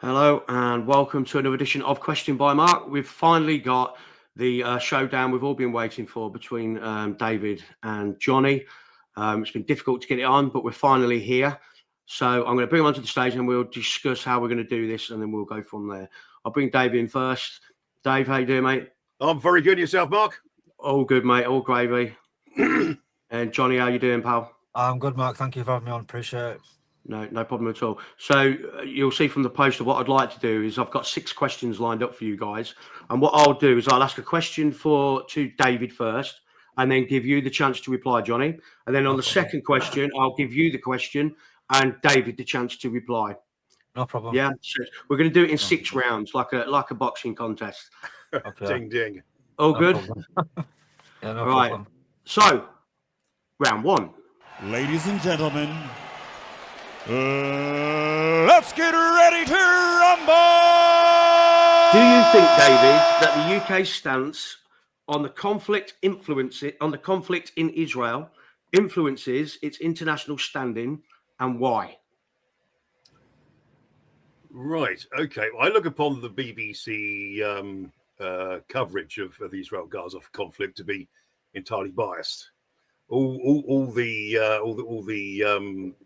Hello and welcome to another edition of Question by Mark. We've finally got the showdown we've all been waiting for between David and Jonny. It's been difficult to get it on, but we're finally here. So I'm going to bring him onto the stage and we'll discuss how we're going to do this, and then we'll go from there. I'll bring David in first. Dave, how you doing, mate? I'm very good. Yourself, Mark? All good, mate. All gravy. And Jonny, how you doing, pal? I'm good, Mark. Thank you for having me on. Appreciate it. No problem at all. So you'll see from the poster what I'd like to do is I've got 6 questions lined up for you guys. And what I'll do is I'll ask a question to David first and then give you the chance to reply, Jonny. And then on the second question, I'll give you the question and David the chance to reply. No problem. Yeah. So we're going to do it in 6 rounds, like a boxing contest. Okay. Ding, ding. All good? Yeah, no right. problem. So, round 1. Ladies and gentlemen, let's get ready to rumble! Do you think, David, that the UK's stance on the conflict in Israel influences its international standing, and why? Right. Okay. Well, I look upon the BBC coverage of the Israel-Gaza conflict to be entirely biased. All the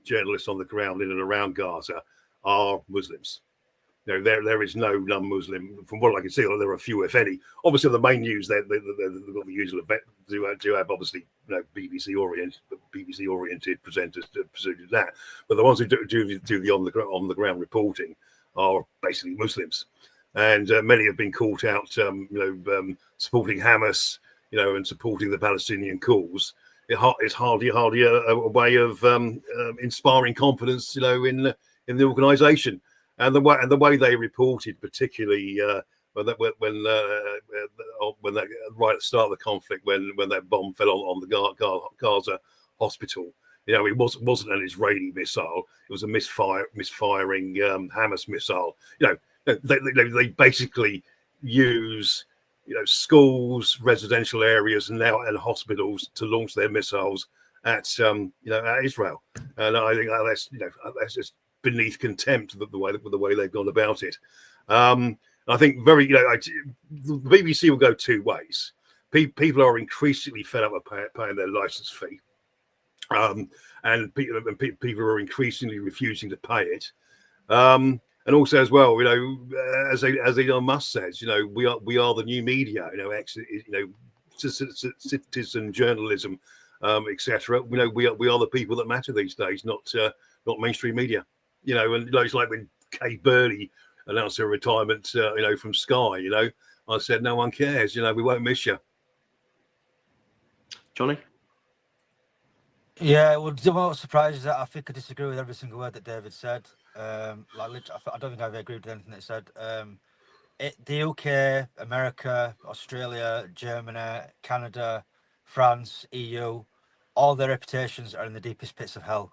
journalists on the ground in and around Gaza are Muslims. You know, there is no non-Muslim. From what I can see, there are a few, if any. Obviously, the main news they've got the usual event do have obviously BBC oriented presenters to do that. But the ones who do the on the ground reporting are basically Muslims, and many have been caught out, supporting Hamas, and supporting the Palestinian cause. It's hardly a way of inspiring confidence, in the organisation, and the way they reported, particularly when right at the start of the conflict, when that bomb fell on the Gaza hospital. It wasn't an Israeli missile; it was a misfiring Hamas missile. They basically use schools, residential areas, and hospitals to launch their missiles at Israel, and I think that's just beneath contempt the way they've gone about it. I think the BBC will go 2 ways. People are increasingly fed up with paying their license fee, and people are increasingly refusing to pay it. And also, as well, as Elon Musk says, we are the new media, citizen journalism, etc. We are the people that matter these days, not mainstream media. And it's like when Kay Burley announced her retirement, from Sky. I said, no one cares. We won't miss you. Jonny? Yeah, well, the most surprise is that I think I disagree with every single word that David said. I don't think I've agreed with anything that he said. The UK, America, Australia, Germany, Canada, France, EU, all their reputations are in the deepest pits of hell.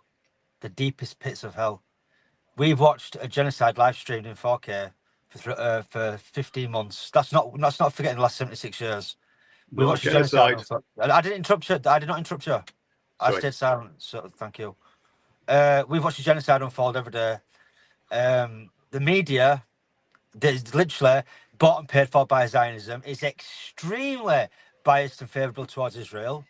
The deepest pits of hell. We've watched a genocide live streamed in 4K for 15 months. That's not forgetting the last 76 years. We watched a genocide. I didn't interrupt you. I did not interrupt you. I stayed silent. So thank you. We've watched a genocide unfold every day. The media that is literally bought and paid for by Zionism is extremely biased and favourable towards Israel.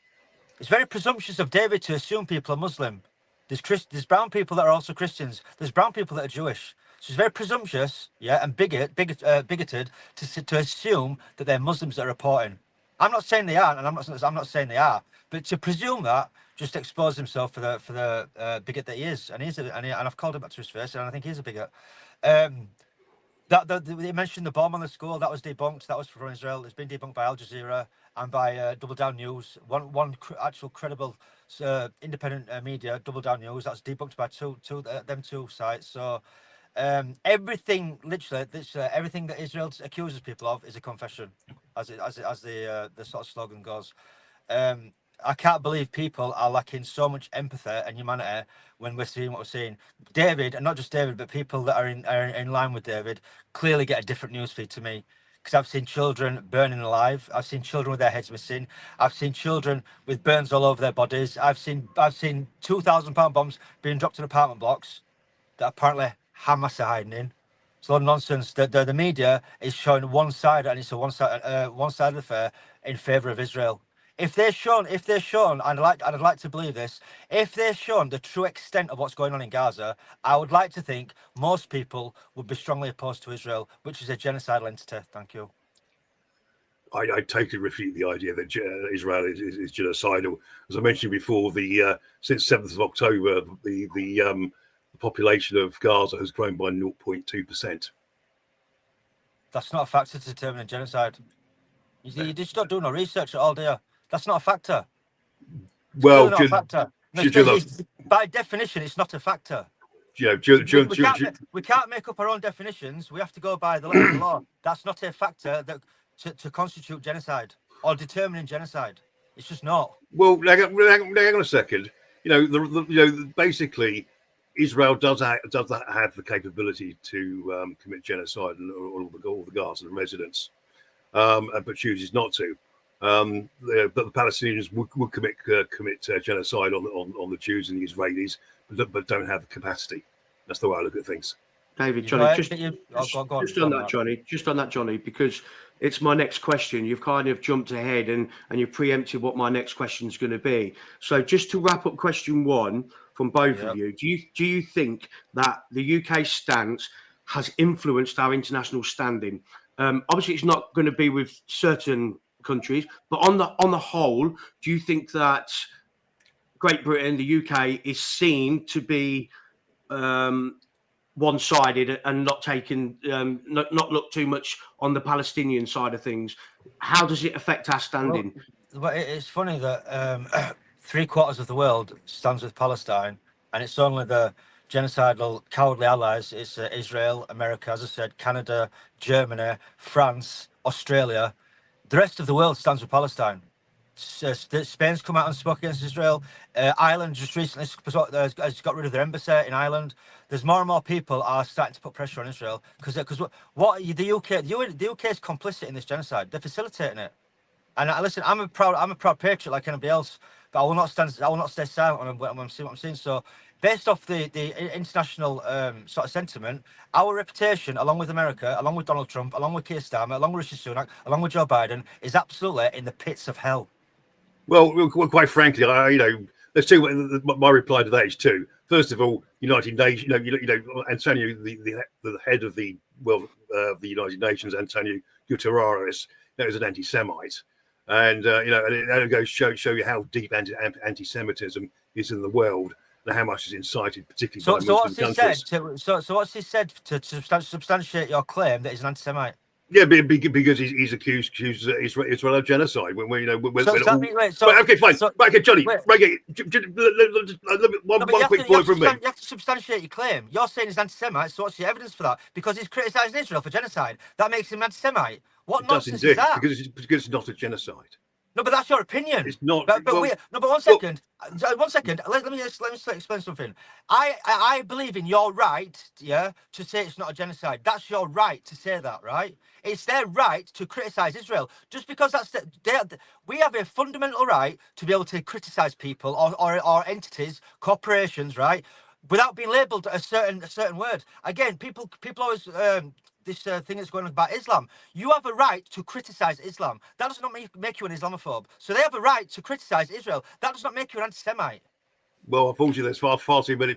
It's very presumptuous of David to assume people are Muslim. There's brown people that are also Christians. There's brown people that are Jewish. So it's very presumptuous, and bigoted to assume that they're Muslims that are reporting. I'm not saying they aren't, and I'm not saying they are, but to presume that just expose himself for the bigot that he is, and I've called him back to his face, and I think he's a bigot. They mentioned the bomb on the school that was debunked. That was from Israel. It's been debunked by Al Jazeera and by Double Down News. One actual credible independent media, Double Down News. That's debunked by them two sites. So everything, literally, everything that Israel accuses people of is a confession, as the sort of slogan goes. I can't believe people are lacking so much empathy and humanity when we're seeing what we're seeing. David, and not just David, but people that are in line with David, clearly get a different newsfeed to me. Because I've seen children burning alive. I've seen children with their heads missing. I've seen children with burns all over their bodies. I've seen 2,000-pound bombs being dropped in apartment blocks that apparently Hamas are hiding in. It's a lot of nonsense. The media is showing one side, and it's a one-sided affair in favour of Israel. If they're shown, and I'd like to believe this, if they're shown the true extent of what's going on in Gaza, I would like to think most people would be strongly opposed to Israel, which is a genocidal entity. Thank you. I totally refute the idea that Israel is genocidal. As I mentioned before, since 7th of October, the population of Gaza has grown by 0.2%. That's not a factor to determine a genocide. You just don't do no research at all, do you? That's not a factor. It's Well, not a factor. By definition, it's not a factor. We can't make up our own definitions. We have to go by the letter of the law. That's not a factor that to constitute genocide or determining genocide. It's just not. Well, hang on a second. Basically, Israel does have the capability to commit genocide on all the Gaza residents, but chooses not to. But the Palestinians would commit genocide on the Jews and the Israelis, but don't have the capacity. That's the way I look at things. David, Jonny, just on that, Jonny, because it's my next question. You've kind of jumped ahead and you preempted what my next question is going to be. So just to wrap up question one from both of you, do you think that the UK stance has influenced our international standing? Obviously, it's not going to be with certain countries, but on the whole, do you think that Great Britain, the UK, is seen to be one-sided and not taking, not look too much on the Palestinian side of things? How does it affect our standing? Well, it's funny that 3/4 of the world stands with Palestine, and it's only the genocidal, cowardly allies. It's Israel, America, as I said, Canada, Germany, France, Australia. The rest of the world stands with Palestine. Spain's come out and spoke against Israel. Ireland just recently has got rid of their embassy in Ireland. There's more and more people are starting to put pressure on Israel because what the UK is complicit in this genocide. They're facilitating it. And listen, I'm a proud patriot like anybody else, but I will not stay silent when I'm seeing what I'm seeing. So, based off the international sort of sentiment, our reputation, along with America, along with Donald Trump, along with Keir Starmer, along with Rishi Sunak, along with Joe Biden, is absolutely in the pits of hell. Well, quite frankly, there's two. My reply to that is two. First of all, United Nations. Antonio, the head of the United Nations, Antonio Guterres, is an anti-Semite, and it goes show you how deep anti-Semitism is in the world and how much is incited, particularly by Muslim countries. So what's he said to substantiate your claim that he's an anti-Semite? Yeah, because he's accused Israel of genocide. Okay, fine. Okay, Jonny. One quick point from me. You have to substantiate your claim. You're saying he's anti-Semite, so what's your evidence for that? Because he's criticising Israel for genocide. That makes him anti-Semite. What nonsense is that? Because it's not a genocide. No, but that's your opinion. It's not. But one second. One second. Let me explain something. I believe in your right, to say it's not a genocide. That's your right to say that, right? It's their right to criticise Israel. Just because we have a fundamental right to be able to criticise people or entities, corporations, right, without being labelled a certain word. Again, people always. This thing that's going on about Islam. You have a right to criticise Islam. That does not make you an Islamophobe. So they have a right to criticise Israel. That does not make you an anti-Semite. Well, unfortunately, there's far too many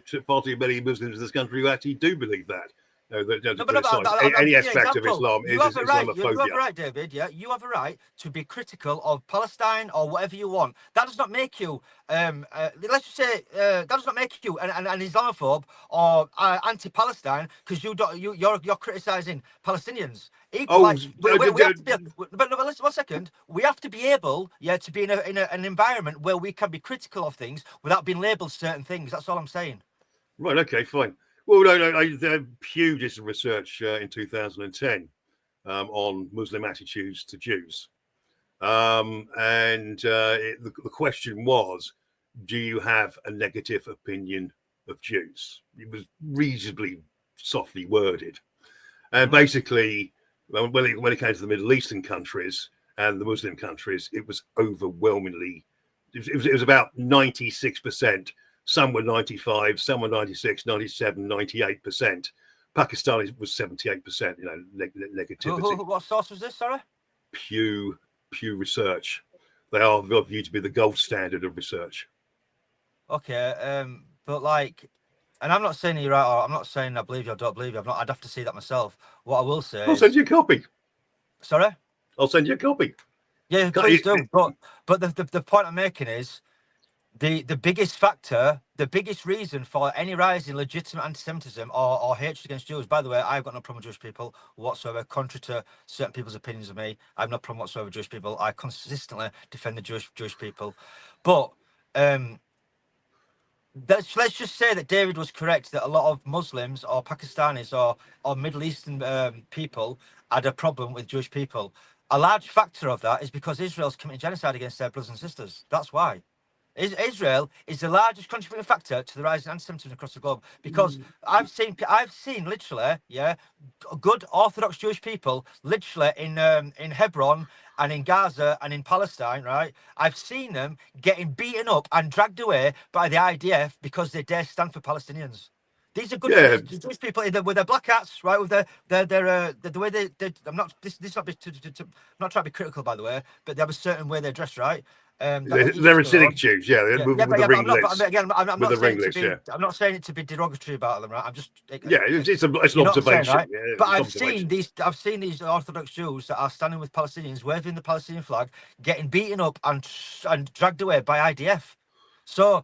Muslims in this country who actually do believe that. Any aspect of Islam is Islamophobia. You have a right, David. Yeah, you have a right to be critical of Palestine or whatever you want. That does not make you, let's just say, that does not make you an Islamophobe or anti-Palestine because you're criticising Palestinians. But listen, 1 second. We have to be able, to be in an environment where we can be critical of things without being labelled certain things. That's all I'm saying. Right. Okay. Fine. Well, Pew did some research in 2010 on Muslim attitudes to Jews. The question was, do you have a negative opinion of Jews? It was reasonably softly worded. And basically, when it came to the Middle Eastern countries and the Muslim countries, it was overwhelmingly, it was about 96%. Some were 95, some were 96, 97, 98%. Pakistan was 78%. You know, negativity. What source was this? Sorry. Pew Research. They are viewed to be the gold standard of research. Okay, but like, and I'm not saying you're right, or I'm not saying I believe you or don't believe you. I'd have to see that myself. What I will say I'll send you a copy. Sorry? I'll send you a copy. Yeah, please do. But the point I'm making is the biggest factor, the biggest reason for any rise in legitimate anti-Semitism or hatred against Jews. By the way, I've got no problem with Jewish people whatsoever. Contrary to certain people's opinions of me, I have no problem whatsoever with Jewish people. I consistently defend the Jewish people. But let's just say that David was correct, that a lot of Muslims or Pakistanis or Middle Eastern people had a problem with Jewish people. A large factor of that is because Israel's committing genocide against their brothers and sisters. That's why. Israel is the largest contributing factor to the rise in anti-Semitism across the globe, because I've seen literally, good Orthodox Jewish people literally in Hebron and in Gaza and in Palestine, right? I've seen them getting beaten up and dragged away by the IDF because they dare stand for Palestinians. These are good Jewish people with their black hats, right? With the way they I'm not I'm not trying to be critical, by the way, but they have a certain way they're dressed, right? They're Hasidic Jews, with the ringlets. I'm not saying it to be derogatory about them, right? I'm just it's an observation, right? But I've seen these Orthodox Jews that are standing with Palestinians, waving the Palestinian flag, getting beaten up and dragged away by IDF. So,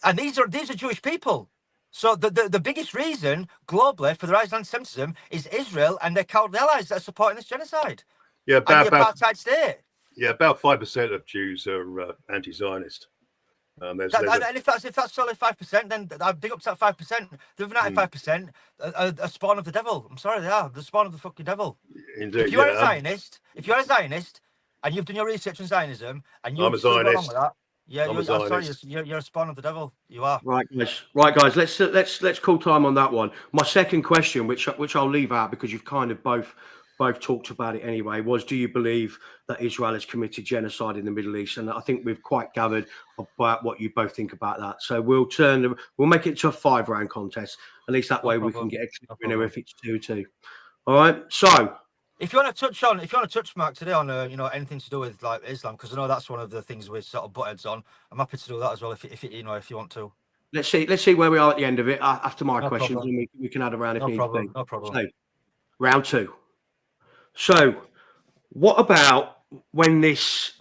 and these are Jewish people. So the biggest reason globally for the rise of anti-Semitism is Israel and their cowardly allies that are supporting this genocide. Yeah, and the apartheid state. Yeah, about 5% of Jews are anti-Zionist. And if that's only 5%, then I'd big up to that 5%. The other 95% are a spawn of the devil. I'm sorry, they are the spawn of the fucking devil. Indeed. If you're a Zionist, and you've done your research on Zionism, and you're I'm a Zionist. With that, you're a spawn of the devil. You are. Right, guys. Let's call time on that one. My second question, which I'll leave out because you've kind of both talked about it anyway, was: do you believe that Israel has committed genocide in the Middle East? And I think we've quite gathered about what you both think about that. So we'll make it to a 5-round contest. At least that way we can get extra winner if it's 2-2. All right. So if you want to touch Mark today on anything to do with like Islam, because I know that's one of the things we're sort of butt heads on, I'm happy to do that as well if you want to. Let's see where we are at the end of it after my questions, and we can add around if needs be. No problem. So, round 2. So, what about when this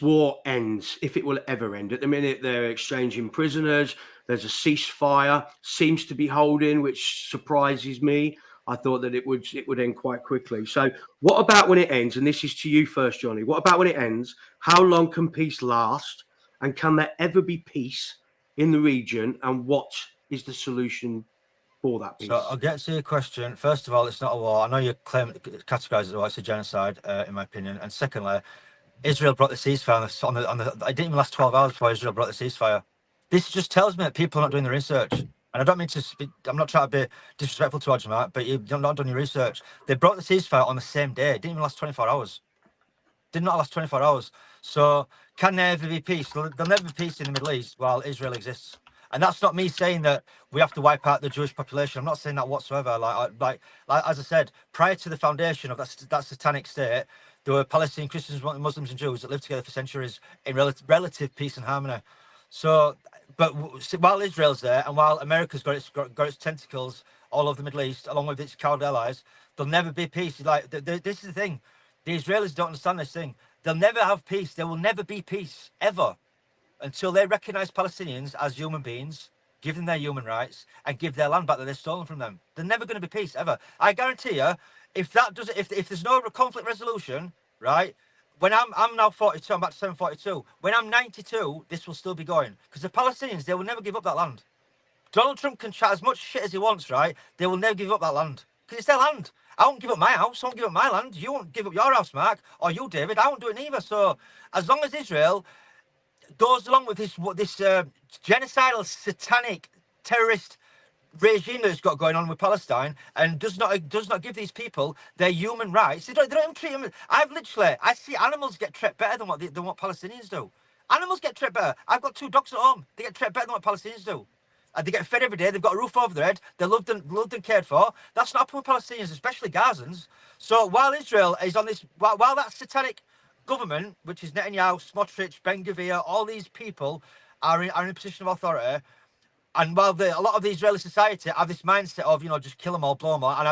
war ends, if it will ever end? At the minute, they're exchanging prisoners. There's a ceasefire, seems to be holding, which surprises me. I thought that it would end quite quickly. So, what about when it ends? And this is to you first, Jonny. What about when it ends? How long can peace last? And can there ever be peace in the region? And what is the solution for that peace? So I'll get to your question. First of all, it's not a war. I know you categorize it as a war. It's a genocide, in my opinion. And secondly, Israel brought the ceasefire on the. It didn't even last 12 hours before Israel brought the ceasefire. This just tells me that people are not doing the research. And I don't mean to speak. I'm not trying to be disrespectful towards you, Mark, but you've not done your research. They brought the ceasefire on the same day. It didn't even last 24 hours. Did not last 24 hours. So can there ever be peace? There'll never be peace in the Middle East while Israel exists. And that's not me saying that we have to wipe out the Jewish population. I'm not saying that whatsoever. Like as I said, prior to the foundation of that satanic state, there were Palestinian Christians, Muslims, and Jews that lived together for centuries in relative peace and harmony. So, but while Israel's there and while America's got its tentacles all over the Middle East, along with its coward allies, there'll never be peace. Like this is the thing: the Israelis don't understand this thing. They'll never have peace. There will never be peace ever until they recognise Palestinians as human beings, give them their human rights, and give their land back that they've stolen from them. There's never going to be peace ever. I guarantee you, if there's no conflict resolution, right? When I'm now 42, I'm back to 742. When I'm 92, this will still be going, because the Palestinians, they will never give up that land. Donald Trump can chat as much shit as he wants, right? They will never give up that land because it's their land. I won't give up my house. I won't give up my land. You won't give up your house, Mark, or you, David. I won't do it neither. So as long as Israel goes along with this genocidal, satanic, terrorist regime that's got going on with Palestine and does not give these people their human rights, they don't even treat them. I see animals get treated better than what Palestinians do. Animals get treated better. I've got 2 dogs at home. They get treated better than what Palestinians do. and they get fed every day. They've got a roof over their head. They're loved and cared for. That's not happening with Palestinians, especially Gazans. So while Israel is on this, while that satanic government, which is Netanyahu, Smotrich, Ben Gvir, all these people are in a position of authority. And while a lot of the Israeli society have this mindset of, just kill them all, blow them all, and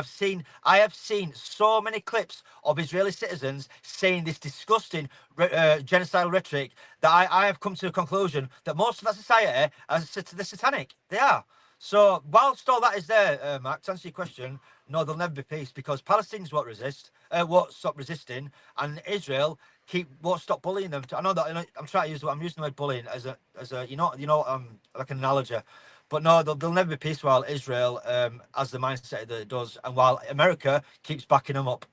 I have seen so many clips of Israeli citizens saying this disgusting genocidal rhetoric that I have come to the conclusion that most of that society are the satanic. They are. So whilst all that is there, Mark, to answer your question, no, there'll never be peace because Palestinians won't stop resisting, and Israel won't stop bullying them. I know that I'm trying to use I'm using the word bullying as a like an analogy. But no, there'll never be peace while Israel has the mindset that it does, and while America keeps backing them up.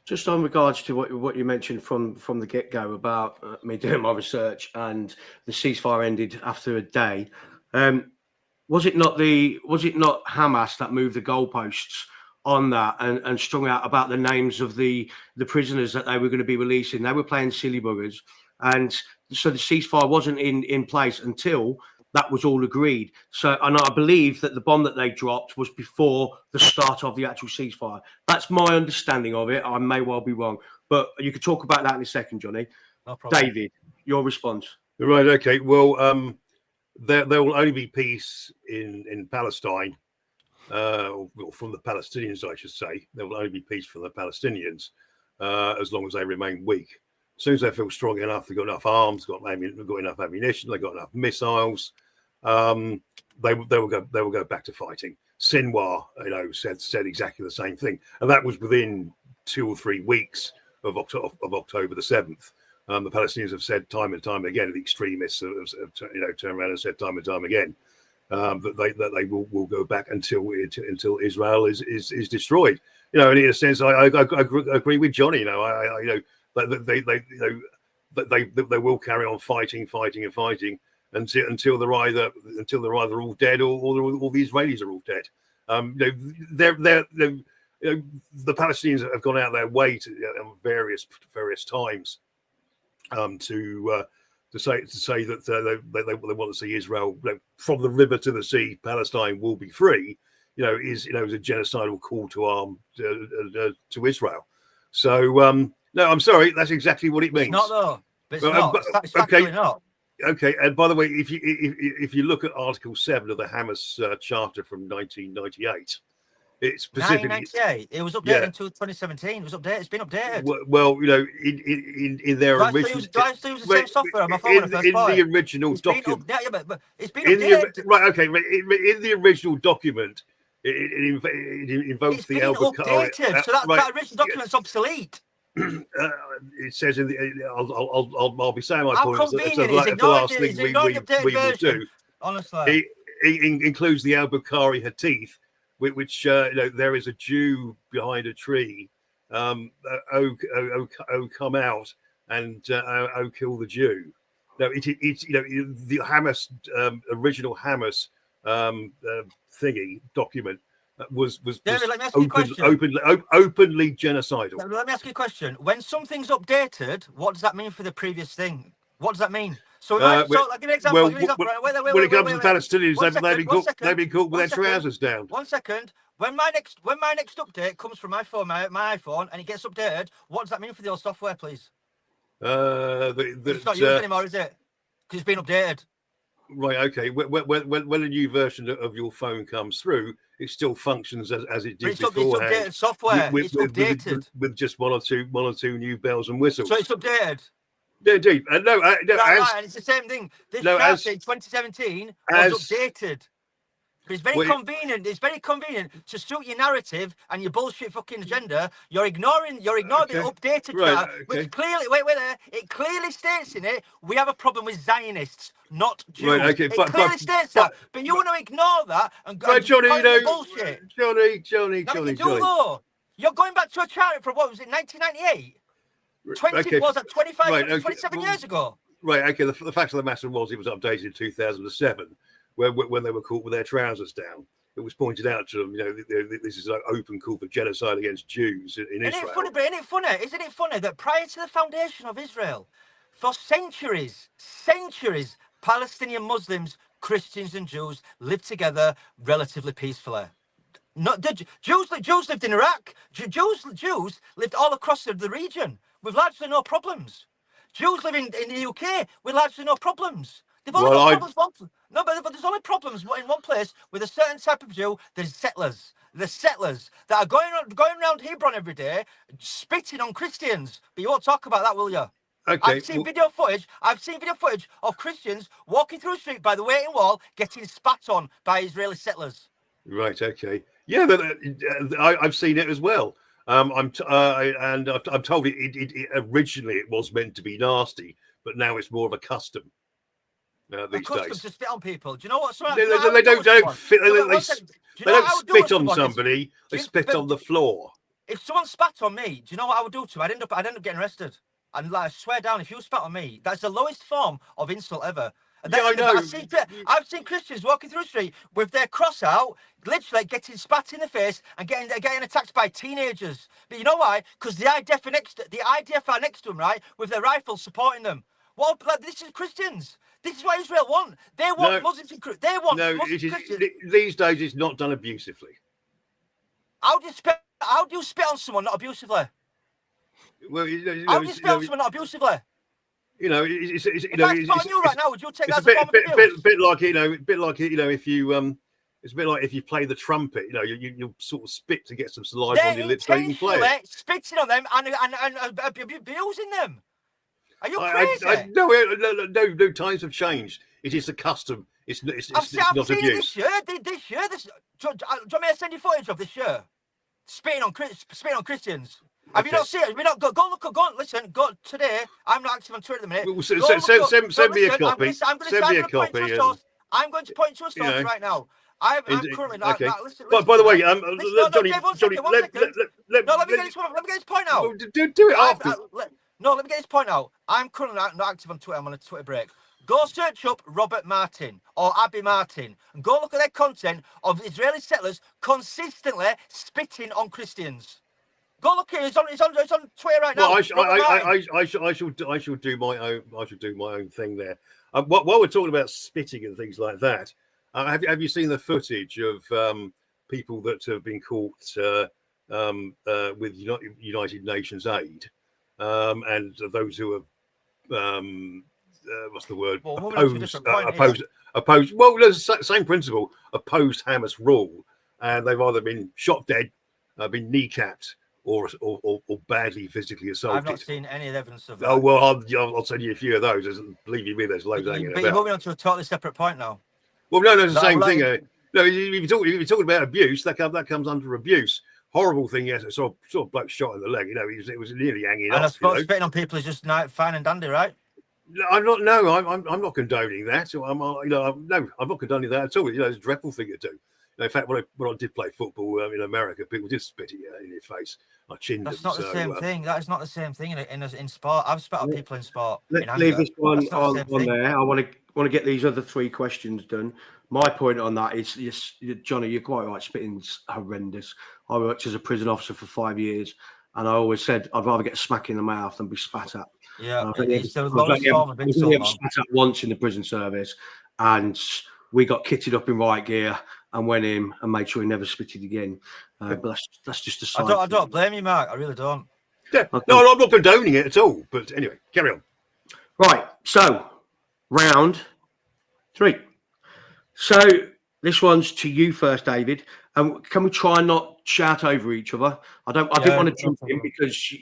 Just on regards to what you mentioned from the get-go about me doing my research and the ceasefire ended after a day, was it not Hamas that moved the goalposts on that and strung out about the names of the prisoners that they were going to be releasing? They were playing silly buggers, and so the ceasefire wasn't in place until that was all agreed. So, and I believe that the bomb that they dropped was before the start of the actual ceasefire. That's my understanding of it. I may well be wrong, but you could talk about that in a second, Jonny. No problem. David, your response. Right. Okay. Well, there will only be peace in Palestine, or from the Palestinians, I should say. There will only be peace from the Palestinians as long as they remain weak. As soon as they feel strong enough, they've got enough arms, got enough ammunition, they've got enough missiles, they will go back to fighting. Sinwar, said exactly the same thing, and that was within 2 or 3 weeks of October the 7th. The Palestinians have said time and time again, the extremists have turned around and said time and time again that they will go back until Israel is destroyed. And in a sense, I agree with Jonny. They will carry on fighting until they're either all dead or the Israelis are all dead. The Palestinians have gone out their way to various times to say that they want to see Israel, from the river to the sea, Palestine will be free. Is a genocidal call to arm to Israel. So no, I'm sorry, that's exactly what it means. It's not though. But it's not. It's factually not. Okay, and by the way, if you look at Article 7 of the Hamas Charter from 1998, it's specifically 1998. It was updated until 2017. It was updated. It's been updated. Well, in their original, do I still use the same software on my phone? In the original document, but it's been updated. In the original document, it invokes the Al Bukhari. So that original document's obsolete. It says I'll be saying my point. That's the last thing we will do. Honestly, it includes the Al Bukhari Hadith, which there is a Jew behind a tree. Come out and kill the Jew. No, it's the Hamas original Hamas thingy document. Was David, let me ask you a question. Openly genocidal. Let me ask you a question. When something's updated, what does that mean for the previous thing? What does that mean? So, I'll give you an example. When it comes to the Palestinians, they've been caught with their trousers down. 1 second. When my next update comes from my phone, my iPhone, and it gets updated, what does that mean for the old software, please? It's not used anymore, is it? Because it's been updated. Right. Okay. When a new version of your phone comes through, it still functions as it did beforehand. It's updated software. It's updated with just one or two new bells and whistles. So it's updated. Yeah, indeed. And it's the same thing. This in 2017 was updated. But it's very convenient. It's very convenient to suit your narrative and your bullshit fucking agenda. You're ignoring the updated chart, which clearly, it clearly states in it, we have a problem with Zionists, not Jews. Right, okay, it clearly states that, but you want to ignore that and go Jonny, bullshit. Jonny. You're going back to a chart from, what was it, 1998? 27 years ago. Right, okay, the fact of the matter was it was updated in 2007. When they were caught with their trousers down, it was pointed out to them, this is an open call for genocide against Jews in Israel. Isn't it funny that prior to the foundation of Israel, for centuries, Palestinian Muslims Christians and Jews live together relatively peacefully. Not the Jews lived in Iraq. Jews lived all across the region with largely no problems. Jews living in the UK with largely no problems. They've only got problems. But there's only problems in one place with a certain type of Jew. There's settlers. The settlers that are going around Hebron every day, spitting on Christians. But you won't talk about that, will you? Okay. I've seen video footage of Christians walking through the street by the Waiting Wall, getting spat on by Israeli settlers. Right. Okay. Yeah, I've seen it as well. I'm told it originally it was meant to be nasty, but now it's more of a custom. These days, to spit on people. Do you know what? They don't spit on somebody. They spit on the floor. If someone spat on me, do you know what I would do to him? I'd end up getting arrested. And like, I swear down, if you spat on me, that's the lowest form of insult ever. Yeah, I know. I've seen Christians walking through the street with their cross out, literally getting spat in the face and getting attacked by teenagers. But you know why? Because the IDF are next to them, right, with their rifles supporting them. Well, this is Christians. This is what Israel want. They want Muslims and Christians. They want Muslims and Christians. These days, it's not done abusively. How do you spit on someone not abusively? Well, how do you spit on someone not abusively? If I spit on you right now, would you take that as a form of abuse? bit like if you it's a bit like if you play the trumpet, you sort of spit to get some saliva on your lips so you can play it. Spitting on them and abusing them. Are you crazy? No, times have changed. It is a custom. It's not abuse. This year. Do you want me to send you footage of this year? Spitting on Christians. Have you not seen it? Listen, today. I'm not active on Twitter at the minute. Send me a copy. Send me a copy. I'm going to point to a source right now. I'm currently not. Okay. Listen, by the way, Johnny, let me get this point out. Do it after. Let me get this point out. I'm currently not active on Twitter. I'm on a Twitter break. Go search up Robert Martin or Abby Martin and go look at their content of Israeli settlers consistently spitting on Christians. Go look here. It's on Twitter right now. I shall do my own thing there. While we're talking about spitting and things like that, have you seen the footage of people that have been caught with United Nations aid and those who have what's the word? Opposed. Well, there's the same principle. Opposed Hamas rule, and they've either been shot dead, been kneecapped, or badly physically assaulted. I've not seen any evidence of that. Oh well, I'll send you a few of those. Believe you me, there's loads hanging about. But you're moving on to a totally separate point now. Well, no, it's the same thing. No, if you're talking about abuse, that comes under abuse. Horrible thing, yes. Sort of bloke shot in the leg. It was nearly hanging off. And I suppose spitting on people is just fine and dandy, right? I'm not condoning that. I'm not condoning that at all. It's a dreadful thing to do. In fact, when I did play football in America, people did spit in your face. I chinned them. That's not the same thing. That is not the same thing in sport. I've spat on people in sport. Let's leave this one on there. I want to get these other three questions done. My point on that is, yes, Johnny, you're quite right. Spitting's horrendous. I worked as a prison officer for 5 years, and I always said I'd rather get a smack in the mouth than be spat at. Yeah, it's the lowest form of insult. I spat at once in the prison service, and we got kitted up in riot gear and went in and made sure he never spitted again. But that's just a side. I don't blame you, Mark. I really don't. Yeah. Okay. No, I'm not condoning it at all. But anyway, carry on. Right. So, round 3. So this one's to you first, David. Can we try and not shout over each other? I didn't want to jump in because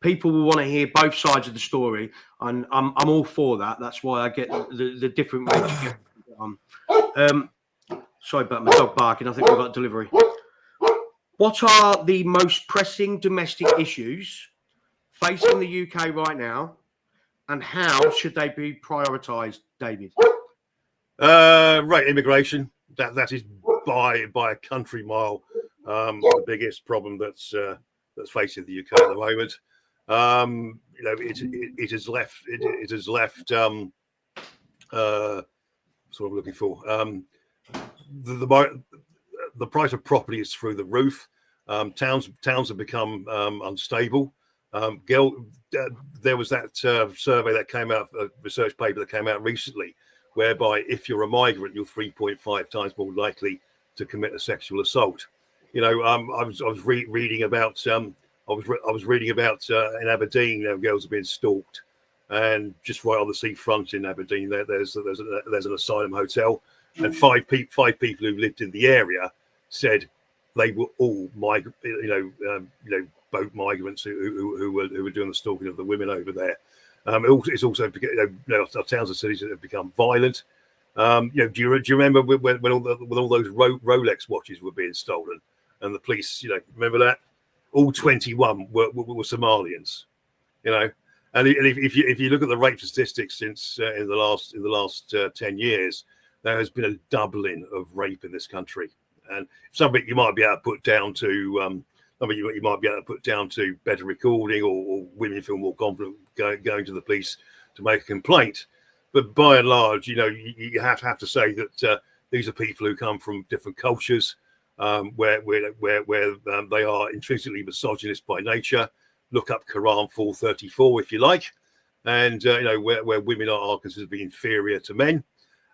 people will want to hear both sides of the story, and I'm all for that. That's why I get the different ways you get on. Sorry about my dog barking. I think we've got delivery. What are the most pressing domestic issues facing the UK right now, and how should they be prioritised, David? Right, immigration. That is by a country mile the biggest problem that's facing the UK at the moment. It has left. That's what I'm looking for. The price of property is through the roof. Towns have become unstable. There was that survey that came out, a research paper that came out recently, whereby if you're a migrant, you're 3.5 times more likely to commit a sexual assault. I was reading about in Aberdeen, girls are being stalked, and just right on the seafront in Aberdeen, there's an asylum hotel, and five people who lived in the area said they were all boat migrants who were doing the stalking of the women over there. It's also our towns and cities have become violent. Do you remember when all those Rolex watches were being stolen, and the police, remember that? All 21 were Somalians, and if you look at the rape statistics since in the last 10 years, there has been a doubling of rape in this country, and something you might be able to put down to better recording, or women feel more confident going to the police to make a complaint. But by and large, you have to say that these are people who come from different cultures, where they are intrinsically misogynist by nature. Look up Quran 434 if you like, and where women are considered to be inferior to men,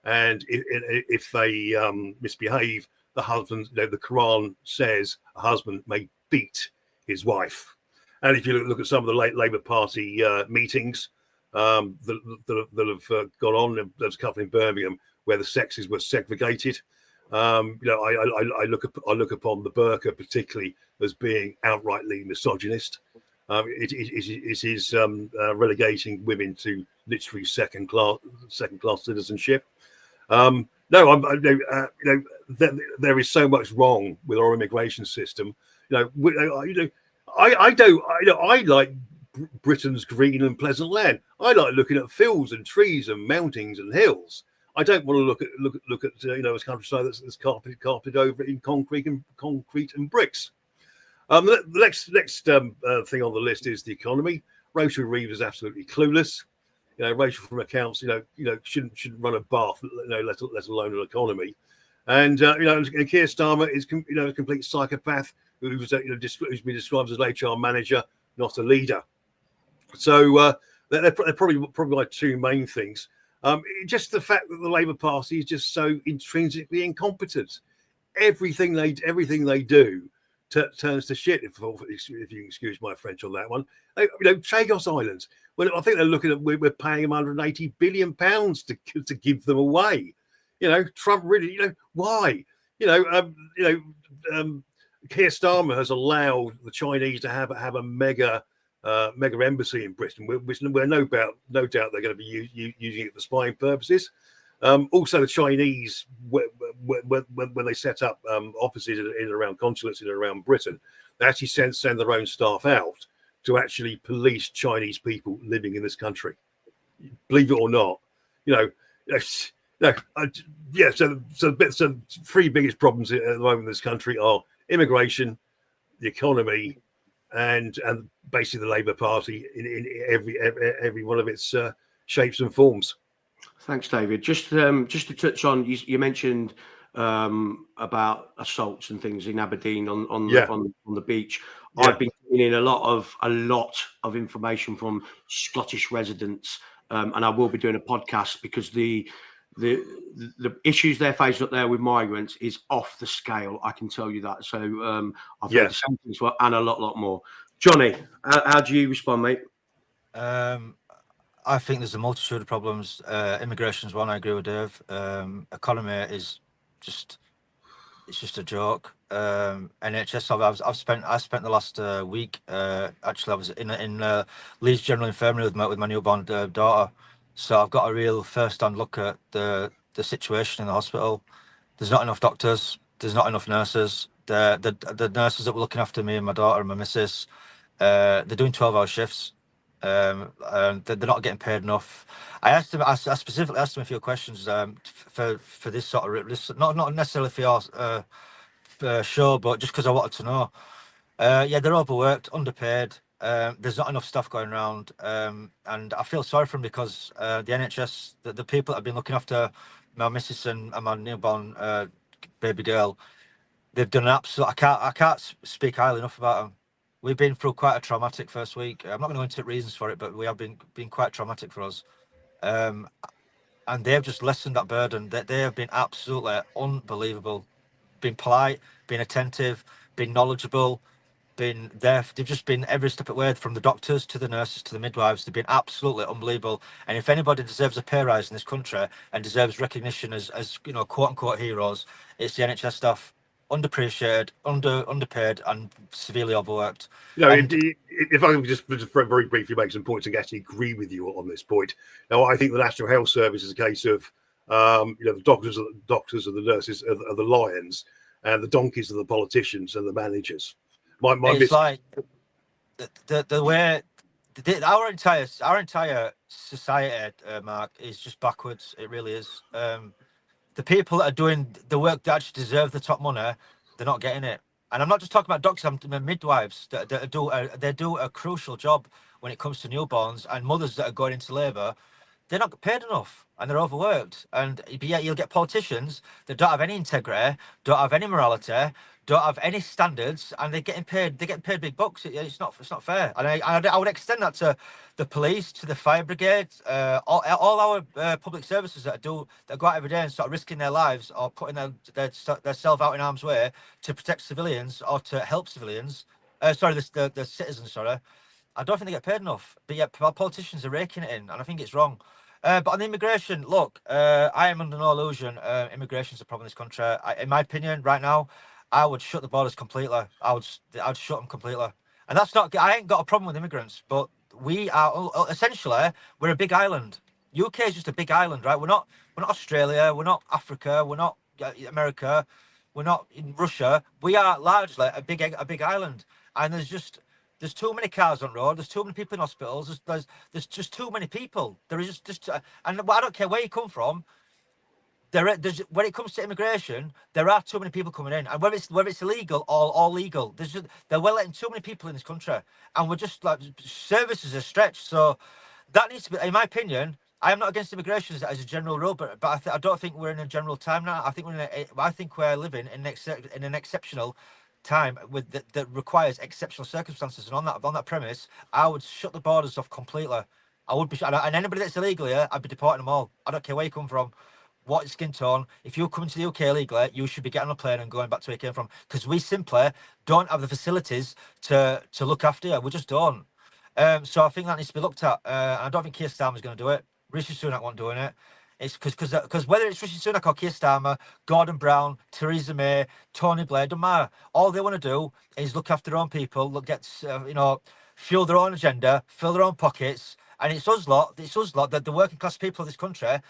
and if they misbehave, the husband, the Quran says a husband may beat his wife. And if you look at some of the Labour Party meetings that have gone on, there's a couple in Birmingham where the sexes were segregated. I look upon the burqa particularly as being outrightly misogynist. It is relegating women to literally second class citizenship. There is so much wrong with our immigration system. I like Britain's green and pleasant land. I like looking at fields and trees and mountains and hills. I don't want to look at a countryside that's carpeted over in concrete and bricks. The next thing on the list is the economy. Rachel Reeves is absolutely clueless. Rachel from accounts, shouldn't run a bath, let alone an economy. And Keir Starmer is a complete psychopath who's been described as an HR manager, not a leader. So they're probably my two main things. Just the fact that the Labour Party is just so intrinsically incompetent. Everything they do turns to shit, if you excuse my French on that one. Chagos Islands. Well, I think they're looking at we're paying them 180 billion pounds to give them away. Trump really, why? Keir Starmer has allowed the Chinese to have a mega embassy in Britain, where no doubt they're going to be using it for spying purposes. Also, the Chinese, when they set up offices in and around consulates in and around Britain, they actually send their own staff out to actually police Chinese people living in this country. Believe it or not, So three biggest problems at the moment in this country are immigration, the economy, and basically the Labour Party in every one of its shapes and forms. Thanks, David. Just to touch on, you mentioned about assaults and things in Aberdeen on the beach. Yeah. I've been getting a lot of information from Scottish residents, and I will be doing a podcast because the issues they're facing up there with migrants is off the scale. I can tell you that. So I've heard the same things and a lot more. Jonny, how do you respond, mate? I think there's a multitude of problems. Immigration is one. I agree with Dave. Economy is just a joke. NHS. I spent the last week. Actually, I was in Leeds General Infirmary with my newborn daughter. So I've got a real first-hand look at the situation in the hospital. There's not enough doctors. There's not enough nurses. The nurses that were looking after me and my daughter and my missus, they're doing 12-hour shifts. They're not getting paid enough. I specifically asked them a few questions for this sort of not necessarily for your show, but just because I wanted to know. They're overworked, underpaid. There's not enough stuff going around, and I feel sorry for them because the NHS, the people that have been looking after my missus and my newborn baby girl, they've done an absolute. I can't speak highly enough about them. We've been through quite a traumatic first week. I'm not going to go into reasons for it, but we have been quite traumatic for us. and they've just lessened that burden. That they have been absolutely unbelievable, been polite, been attentive, been knowledgeable, been there. They've just been every step of the way, from the doctors to the nurses to the midwives. They've been absolutely unbelievable. And if anybody deserves a pay rise in this country and deserves recognition as quote unquote heroes, it's the NHS staff. Underappreciated, underpaid, and severely overworked. If I can just very briefly make some points and actually agree with you on this point. Now, I think the National Health Service is a case of, the doctors and the nurses are the lions, and the donkeys are the politicians and the managers. It's like the way our entire society, Mark, is just backwards. It really is. The people that are doing the work that actually deserve the top money, they're not getting it. And I'm not just talking about doctors, I'm midwives that do a crucial job when it comes to newborns, and mothers that are going into labour. They're not paid enough and they're overworked. And yet you'll get politicians that don't have any integrity, don't have any morality, don't have any standards, and they're getting paid big bucks. It's not fair. And I would extend that to the police, to the fire brigade, all our public services that go out every day and start risking their lives or putting themselves out in harm's way to protect civilians or to help civilians. The citizens. Sorry. I don't think they get paid enough, but yet our politicians are raking it in, and I think it's wrong. But on the immigration, look, I am under no illusion. Immigration's a problem in this country. In my opinion, right now, I would shut the borders completely. I'd shut them completely. And that's not. I ain't got a problem with immigrants, but we are essentially we're a big island. UK is just a big island, right? We're not Australia. We're not Africa. We're not America. We're not in Russia. We are largely a big island, and there's too many cars on road. There's too many people in hospitals. There's just too many people. There is just and I don't care where you come from. There's when it comes to immigration, there are too many people coming in, and whether it's illegal or legal, they're letting too many people in this country, and we're just like services are stretched. So that needs to be, in my opinion. I am not against immigration as a general rule, but I don't think we're in a general time now. I think we're living in an exceptional time that requires exceptional circumstances, and on that premise, I would shut the borders off completely. I would be, and anybody that's illegal here, I'd be deporting them all. I don't care where you come from, what skin tone. If you're coming to the UK illegally, you should be getting on a plane and going back to where you came from, because we simply don't have the facilities to look after you. We just don't. So I think that needs to be looked at. I don't think Keir Starmer's going to do it. Rishi Sunak won't doing it. It's because whether it's Rishi Sunak or Keir Starmer, Gordon Brown, Theresa May, Tony Blair, doesn't matter. All they want to do is look after their own people, fuel their own agenda, fill their own pockets, and it's us lot, the working class people of this country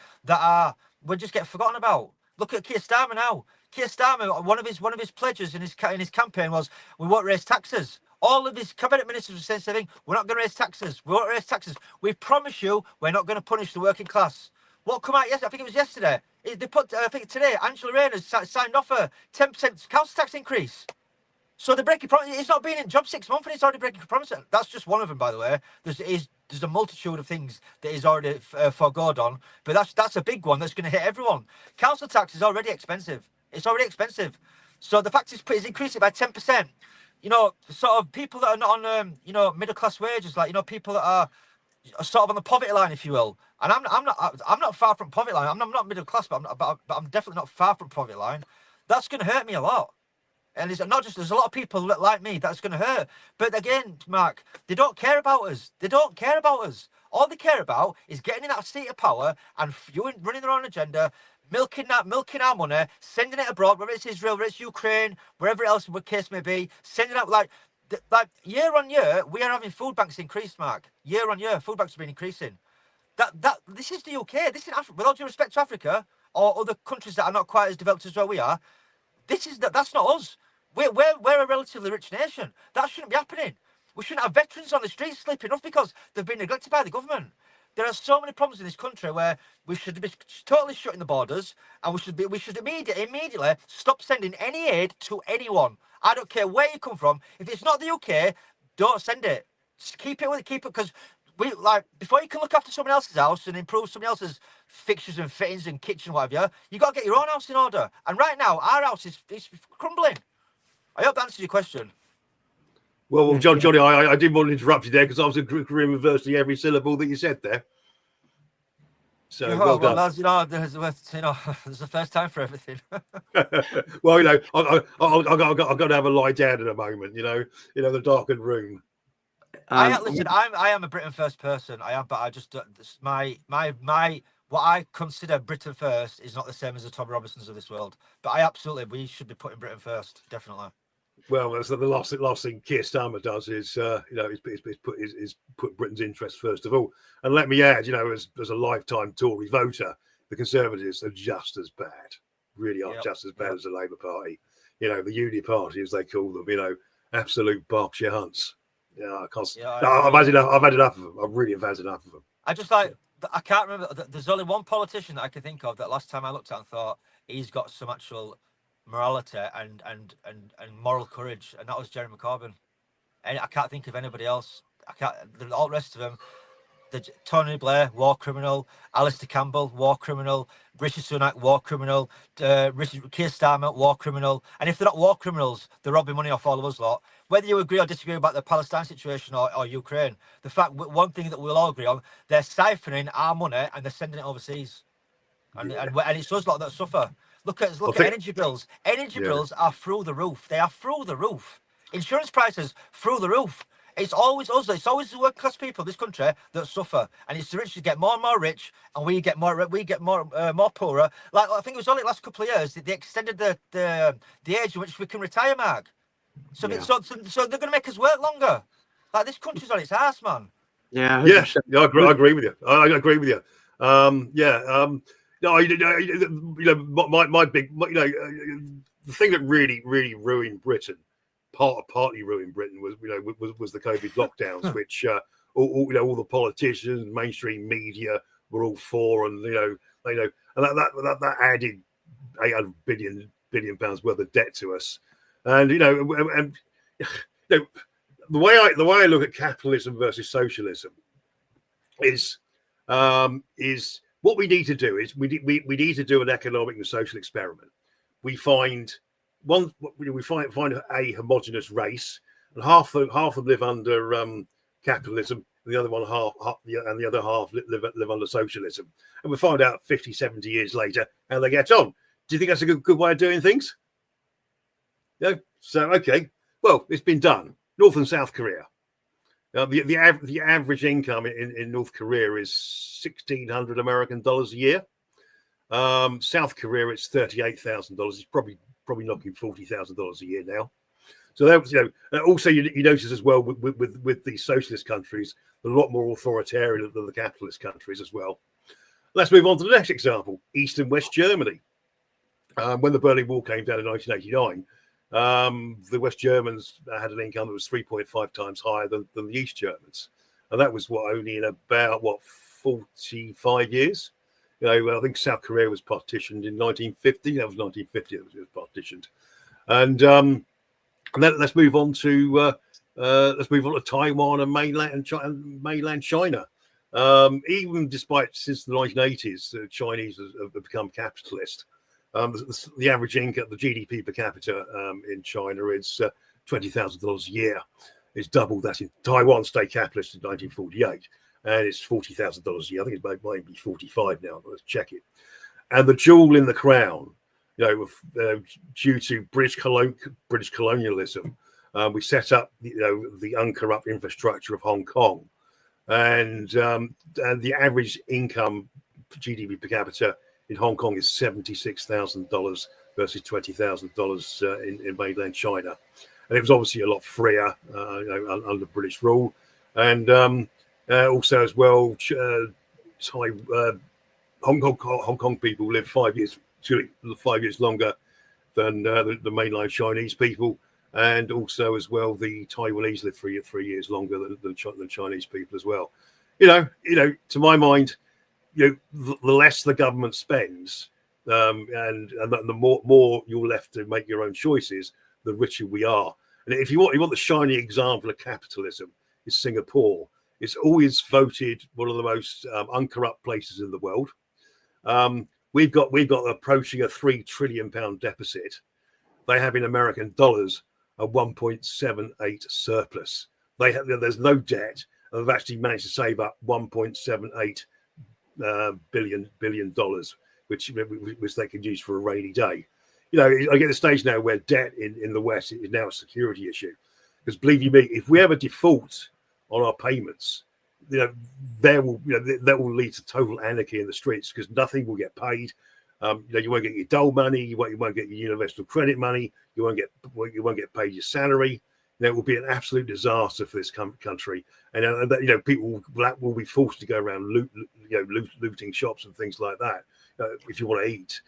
we just get forgotten about. Look at Keir Starmer now. Keir Starmer, one of his pledges in his campaign was, we won't raise taxes. All of his cabinet ministers were saying something, we're not going to raise taxes. We won't raise taxes. We promise you we're not going to punish the working class. What come out yesterday? I think it was yesterday. They put, I think today, Angela Rayner signed off a 10% council tax increase. So they're breaking promise. It's not been in job 6 months and it's already breaking promise. That's just one of them, by the way. There's a multitude of things that is already forgoed on, but that's a big one that's going to hit everyone. Council tax is already expensive. It's already expensive. So the fact is increasing by 10%. Sort of people that are not on middle class wages, like people that are sort of on the poverty line, if you will. And I'm not far from poverty line. I'm not middle class, but I'm definitely not far from poverty line. That's going to hurt me a lot. And it's not just, there's a lot of people like me that's going to hurt. But again, Mark, they don't care about us. They don't care about us. All they care about is getting in that seat of power and running their own agenda, milking our money, sending it abroad, whether it's Israel, whether it's Ukraine, wherever else the case may be, sending out like year on year, we are having food banks increase, Mark. Year on year, food banks have been increasing. This is the UK. This is Africa. With all due respect to Africa or other countries that are not quite as developed as where we are, that's not us. We're a relatively rich nation. That shouldn't be happening. We shouldn't have veterans on the streets sleeping off because they've been neglected by the government. There are so many problems in this country where we should be totally shutting the borders, and we should immediately stop sending any aid to anyone. I don't care where you come from. If it's not the UK, don't send it. Just keep it because before you can look after someone else's house and improve someone else's fixtures and fittings and kitchen, whatever, you got to get your own house in order. And right now, our house is crumbling. I hope that answers your question. Well, Johnny, I didn't want to interrupt you there because I was agreeing with virtually every syllable that you said there. So Yeah, well done. there's there's a first time for everything. Well, I've got to have a lie down in a moment. The darkened room. Listen. I am a Britain first person. I am, but I just my what I consider Britain first is not the same as the Tommy Robinsons of this world. But we should be putting Britain first, definitely. Well, that's the last thing Keir Starmer does is put Britain's interests first of all. And let me add, as a lifetime Tory voter, the Conservatives are just as bad, really are just as bad as the Labour Party. The Uni Party, as they call them, absolute Berkshire Hunts. I can't. I've had enough of them. I really have had enough of them. I can't remember. There's only one politician that I can think of that last time I looked at and thought he's got some actual morality and moral courage, and that was Jeremy Corbyn. And I can't think of anybody else. All the rest of them. Tony Blair, war criminal. Alistair Campbell, war criminal. Rishi Sunak, war criminal. Keir Starmer, war criminal. And if they're not war criminals, they're robbing money off all of us lot. Whether you agree or disagree about the Palestine situation or Ukraine, one thing that we'll all agree on, they're siphoning our money and they're sending it overseas. And it's us lot that suffer. Look at energy bills. Energy bills are through the roof. They are through the roof. Insurance prices through the roof. It's always us. It's always the working class people in this country that suffer, and it's the rich that get more and more rich, and we get more poorer. Like I think it was only the last couple of years that they extended the age in which we can retire, Mark. So they're going to make us work longer. Like this country's on its ass, man. Yeah, 100%. I agree with you. I agree with you. No, my big, the thing that really ruined Britain, partly ruined Britain was the COVID lockdowns, which all the politicians, mainstream media were all for, and and that added 800 billion pounds worth of debt to us, and the way I look at capitalism versus socialism is what we need to do is we need to do an economic and social experiment. We find a homogenous race, and half of them live under capitalism, and the other half live under socialism. And we find out 50, 70 years later how they get on. Do you think that's a good way of doing things? So okay, well, it's been done. North and South Korea. The average income in North Korea is $1,600 American dollars a year. South Korea, it's $38,000. It's probably knocking $40,000 a year now. So that was, also you notice as well with the socialist countries, they're a lot more authoritarian than the capitalist countries as well. Let's move on to the next example: East and West Germany. When the Berlin Wall came down in 1989. The West Germans had an income that was 3.5 times higher than the East Germans, and that was only in about 45 years. I think South Korea was partitioned in 1950. That was 1950. It was partitioned, and then let's move on to Taiwan and mainland China. Even since the 1980s, the Chinese have become capitalist. The average income, the GDP per capita in China is $20,000 a year. It's doubled that in Taiwan. Stayed capitalist in 1948, and it's $40,000 a year. I think it might be 45 now. But let's check it. And the jewel in the crown, due to British colonialism, we set up the uncorrupt infrastructure of Hong Kong, and the average income GDP per capita in Hong Kong is $76,000 versus $20,000 in mainland China, and it was obviously a lot freer, under British rule, and also as well, Hong Kong people live 5 years longer than the mainland Chinese people, and also as well the Taiwanese live 3 years longer than Chinese people as well. To my mind, the less the government spends, and the more you're left to make your own choices, the richer we are. And if you want the shining example of capitalism, is Singapore. It's always voted one of the most uncorrupt places in the world. We've got approaching a £3 trillion deficit. They have in American dollars a 1.78 surplus. There's no debt, and they've actually managed to save up 1.78 billion dollars, which they could use for a rainy day. You know, I get to the stage now where debt in the West is now a security issue. Because believe you me, if we have a default on our payments, you know, that will lead to total anarchy in the streets because nothing will get paid. You know, you won't get your dole money, you won't get your universal credit money, you won't get paid your salary. It will be an absolute disaster for this country, and you know, people will be forced to go around looting shops and things like that if you want to eat.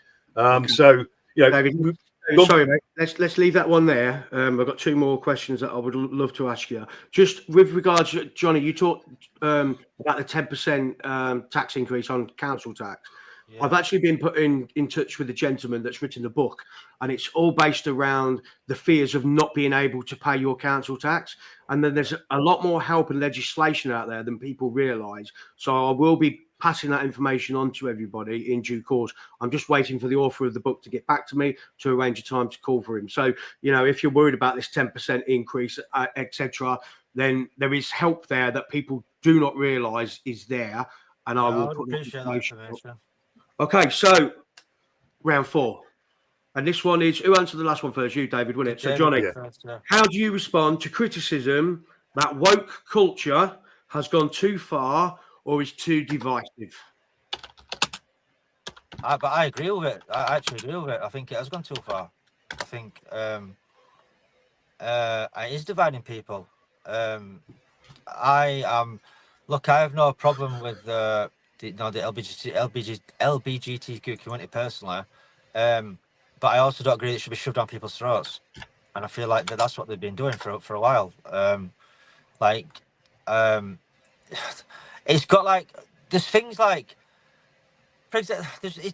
So you know, David, sorry, mate. Let's leave that one there. I've got two more questions that I would love to ask you. Just with regards, Jonny, you talked about the 10% tax increase on council tax. Yeah. I've actually been put in touch with a gentleman that's written the book, and it's all based around the fears of not being able to pay your council tax. And then there's a lot more help and legislation out there than people realise. So I will be passing that information on to everybody in due course. I'm just waiting for the author of the book to get back to me to arrange a time to call for him. So, you know, if you're worried about this 10% increase, etc., then there is help there that people do not realise is there. And I will appreciate that information. Okay, so round 4. And this one is, who answered the last one first? You, David, wouldn't it? So, Jonny, how do you respond to criticism that woke culture has gone too far or is too divisive? But I agree with it. I actually agree with it. I think it has gone too far. I think it is dividing people. I have no problem with the LGBTQ community personally, but I also don't agree that it should be shoved down people's throats, and I feel like that's what they've been doing for a while. It's got like there's things like, for example,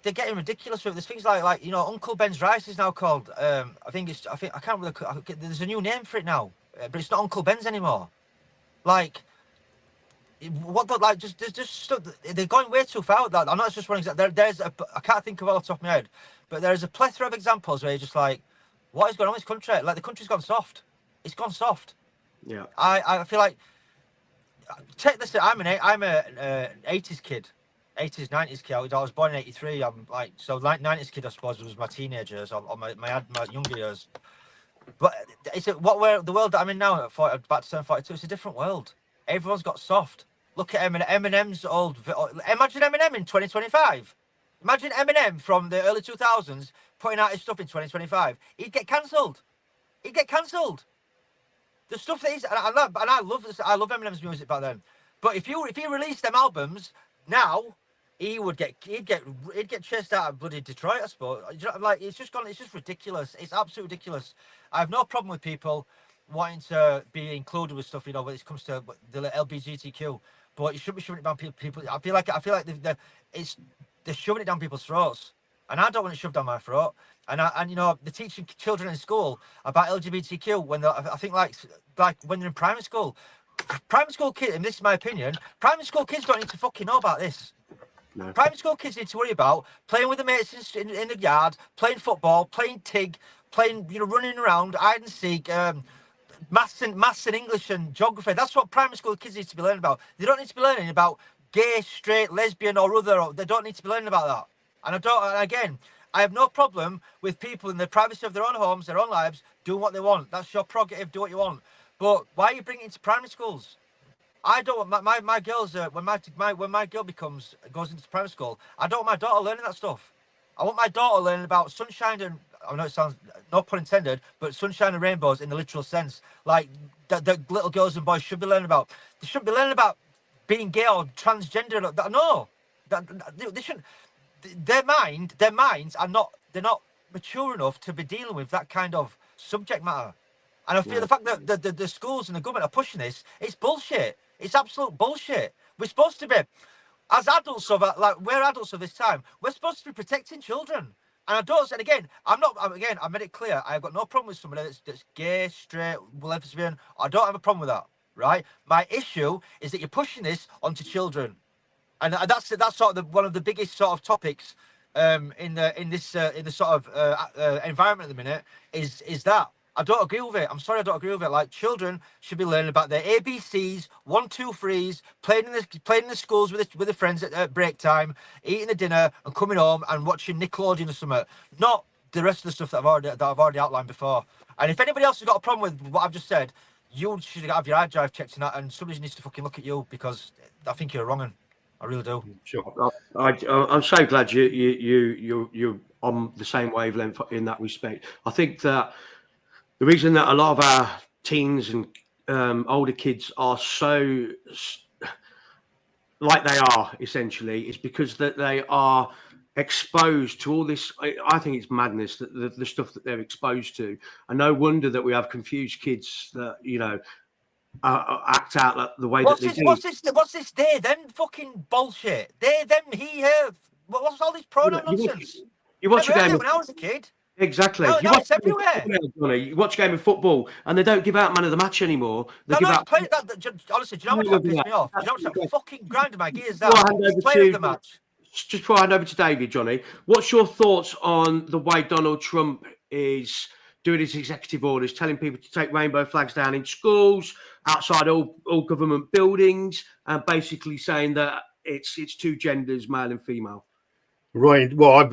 they're getting ridiculous with it. There's things like you know, Uncle Ben's rice is now called I can't really, there's a new name for it now, but it's not Uncle Ben's anymore. Like. What the, like just stuff, they're going way too far with that. I'm not just one example. I can't think of all off the top of my head, but there's a plethora of examples where you're just like, what is going on in this country? Like the country's gone soft. It's gone soft. Yeah. I feel like, take this. I'm an 80s kid, 80s 90s kid. I was born in 83. I'm like, so 90s kid I suppose was my teenagers or my younger years. But it's the world that I'm in now at 40, about to turn 42. It's a different world. Everyone's got soft. Look at Eminem's old. Imagine Eminem in 2025. Imagine Eminem from the early 2000s putting out his stuff in 2025. He'd get cancelled. The stuff that he's and I love this. I love Eminem's music back then. But if he released them albums now, he'd get chased out of bloody Detroit, I suppose. Like it's just ridiculous. It's absolutely ridiculous. I have no problem with people wanting to be included with stuff, you know, when it comes to the LGBTQ, but you shouldn't be shoving it down people. I feel like they're shoving it down people's throats, and I don't want it shoved down my throat. And you know, they're teaching children in school about LGBTQ when I think like when they're in primary school kids, and this is my opinion, primary school kids don't need to fucking know about this. No. Primary school kids need to worry about playing with the mates in the yard, playing football, playing TIG, playing, you know, running around, hide and seek, maths and English and geography. That's what primary school kids need to be learning about. They don't need to be learning about gay, straight, lesbian or other. They don't need to be learning about that. And I have no problem with people in the privacy of their own homes, their own lives, doing what they want. That's your prerogative. Do what you want. But why are you bringing it into primary schools? I don't want my girls when my girl goes into primary school. I don't want my daughter learning that stuff. I want my daughter learning about sunshine and, I know it sounds, no pun intended, but sunshine and rainbows in the literal sense. Like the little girls and boys should be learning about. They shouldn't be learning about being gay or transgender. No, they shouldn't. Their minds are not. They're not mature enough to be dealing with that kind of subject matter. And I feel the fact that the schools and the government are pushing this, it's bullshit. It's absolute bullshit. We're supposed to be, as adults we're adults of this time. We're supposed to be protecting children. And adults, and again, I made it clear, I've got no problem with somebody that's gay, straight, lesbian. I don't have a problem with that, right? My issue is that you're pushing this onto children, and that's sort of one of the biggest sort of topics in the sort of environment at the minute is that I don't agree with it. I'm sorry, I don't agree with it. Like, children should be learning about their ABCs, 1, 2, 3s, playing in the schools with the friends at break time, eating a dinner and coming home and watching Nickelodeon or something. Not the rest of the stuff that I've already outlined before. And if anybody else has got a problem with what I've just said, you should have your hard drive checked tonight, and somebody needs to fucking look at you, because I think you're wrong. I really do. Sure. I'm so glad you're on the same wavelength in that respect. I think that the reason that a lot of our teens and older kids are so like they are essentially is because that they are exposed to all this. I think it's madness that the stuff that they're exposed to, and no wonder that we have confused kids that act out the way that they do. What's this? They, them fucking bullshit. They, them, he, her. What's all this pronoun nonsense? You watch a Never heard game it when I was a kid. Exactly. No, you it's everywhere. You watch a game of football and they don't give out man of the match anymore. They give out. Honestly, do you know what pissed me off? Do you know what fucking grinding my gears that? Player of the match. Just before I hand over to David, Johnny, what's your thoughts on the way Donald Trump is doing his executive orders, telling people to take rainbow flags down in schools, outside all government buildings, and basically saying that it's two genders, male and female? Right. Well,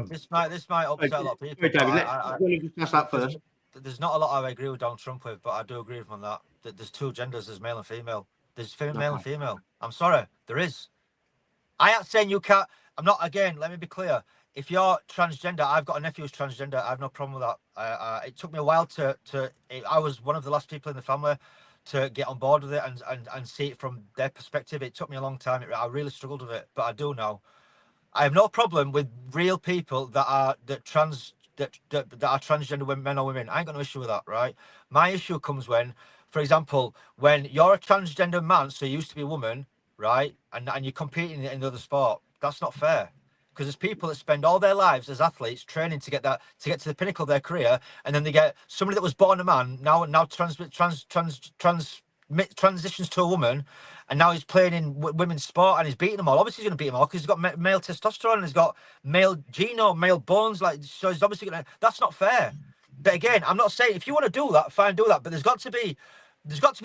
this might upset a lot of people. David, let's that first. There's not a lot I agree with Donald Trump with, but I do agree with him on that. There's two genders, there's male and female. There's male and female. I'm sorry, there is. I ain't saying you can't. I'm not, again, let me be clear. If you're transgender, I've got a nephew who's transgender. I have no problem with that. It took me a while I was one of the last people in the family to get on board with it and see it from their perspective. It took me a long time. I really struggled with it, but I do now. I have no problem with real people that are transgender men or women. I ain't got no issue with that, right? My issue comes when, for example, when you're a transgender man, so you used to be a woman, right? And you're competing in another sport. That's not fair. Because there's people that spend all their lives as athletes training to get to the pinnacle of their career, and then they get somebody that was born a man now transitions to a woman, and now he's playing in women's sport and he's beating them all. Obviously, he's going to beat them all because he's got male testosterone and he's got male genome, male bones. Like, so he's obviously going to. That's not fair. But again, I'm not saying if you want to do that, fine, do that. But there's got to be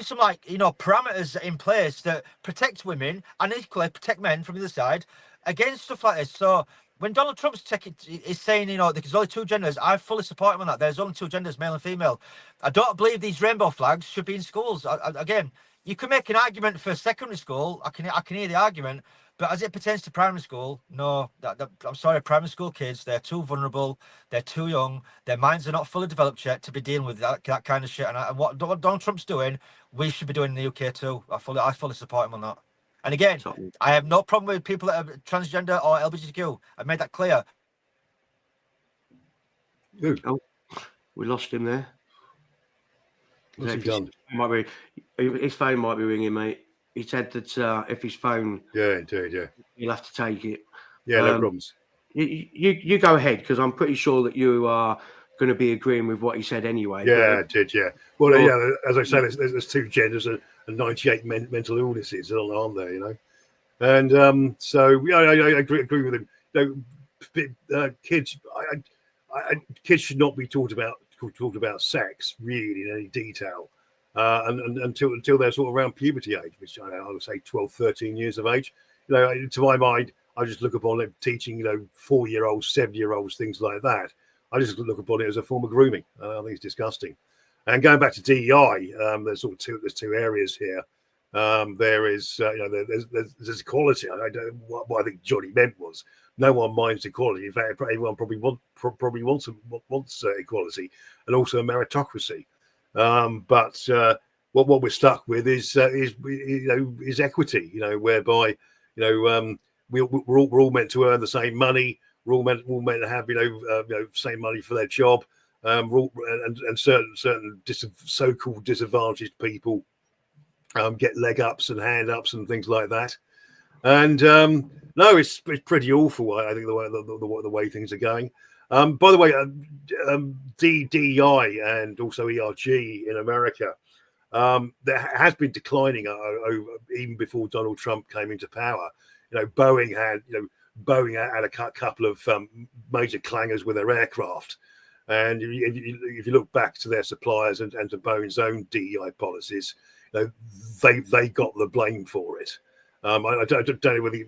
some, like, parameters in place that protect women and equally protect men from the other side against stuff like this. So when Donald Trump's is saying, there's only two genders, I fully support him on that. There's only two genders, male and female. I don't believe these rainbow flags should be in schools. Again, you can make an argument for secondary school. I can hear the argument, but as it pertains to primary school, no. I'm sorry, primary school kids, they're too vulnerable. They're too young. Their minds are not fully developed yet to be dealing with that kind of shit. And what Donald Trump's doing, we should be doing in the UK too. I fully support him on that. And again, I have no problem with people that are transgender or LGBTQ. I've made that clear. Oh, we lost him there. What's he done? His phone might be ringing, mate. He said that if his phone... Yeah, indeed, yeah. You'll have to take it. Yeah, no problems. You go ahead, because I'm pretty sure that you are going to be agreeing with what he said anyway. Yeah, I did, yeah. Well, yeah, as I say, there's two genders and 98 mental illnesses, aren't there, And so, yeah, I agree with him. Kids kids should not be talked about sex really in any detail until they're sort of around puberty age, which I would say 12, 13 years of age. To my mind, I just look upon it teaching 4-year-olds, 7-year-olds, things like that. I just look upon it as a form of grooming. I think it's disgusting. And going back to DEI, there's two areas here. There is there's equality. What I think Jonny meant was no one minds equality. In fact, everyone probably wants equality and also a meritocracy. But what we're stuck with is equity. Whereby we're all meant to earn the same money. We're all meant to have same money for their job. And certain so-called disadvantaged people get leg ups and hand ups and things like that. And no, it's pretty awful. I think the way things are going. By the way, DEI and also ERG in America, there has been declining over, even before Donald Trump came into power. Boeing had a couple of major clangers with their aircraft. And if you look back to their suppliers and to Boeing's own DEI policies, they got the blame for it. I don't know whether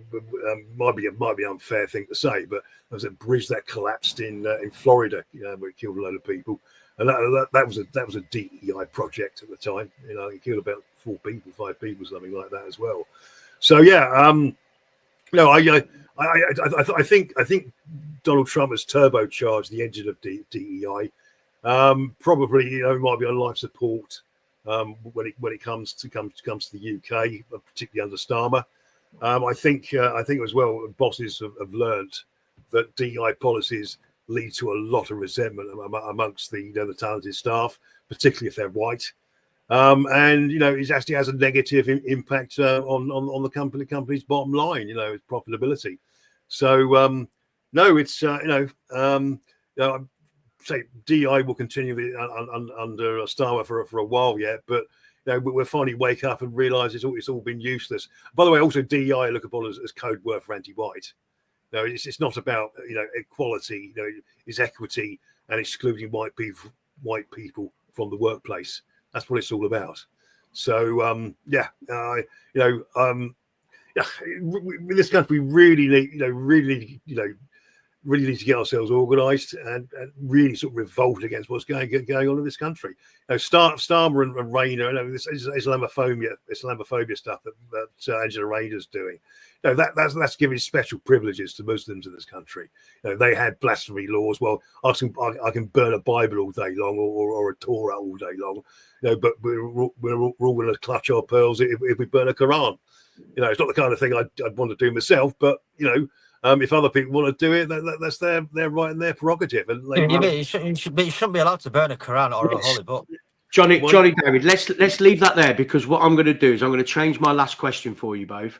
might be an unfair thing to say, but there was a bridge that collapsed in Florida, where it killed a load of people, and that was a DEI project at the time. It killed about 5 people, something like that as well. So yeah, I think Donald Trump has turbocharged the engine of DEI. Probably, it might be on life support when it comes to the UK, particularly under Starmer. I think as well, bosses have learned that DEI policies lead to a lot of resentment amongst the talented staff, particularly if they're white. And it actually has a negative impact on the company's bottom line, its profitability. So no, it's say DEI will continue under Starmer for a while yet, but we'll finally wake up and realise it's all been useless. By the way, also DEI I look upon as code word for anti-white. It's not about equality. It's equity and excluding white people from the workplace. That's what it's all about. So in this country, we really need to get ourselves organised and really sort of revolt against what's going on in this country. Starmer and Rayner, this Islamophobia stuff that Angela Rayner's doing. That's giving special privileges to Muslims in this country. They had blasphemy laws. Well, I can burn a Bible all day long or a Torah all day long. But we're all going to clutch our pearls if we burn a Quran. It's not the kind of thing I'd want to do myself, but if other people want to do it, that's their right and their prerogative. And you shouldn't be allowed to burn a Quran or a holy book. Johnny, David, let's leave that there, because what I'm going to do is I'm going to change my last question for you both.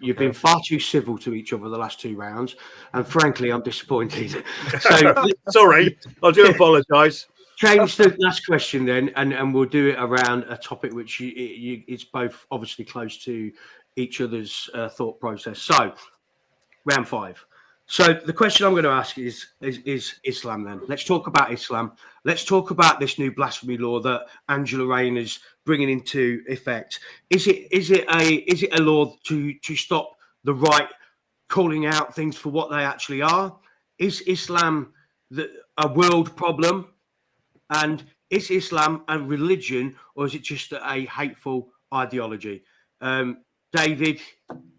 You've been far too civil to each other the last 2 rounds, and frankly, I'm disappointed. So sorry, I do apologise. Change the last question then, and we'll do it around a topic which it's both obviously close to each other's thought process. So, round 5. So the question I'm going to ask is Islam then. Let's talk about Islam. Let's talk about this new blasphemy law that Angela Rayner's bringing into effect. Is it a law to stop the right calling out things for what they actually are? Is Islam a world problem? And is Islam a religion, or is it just a hateful ideology? David,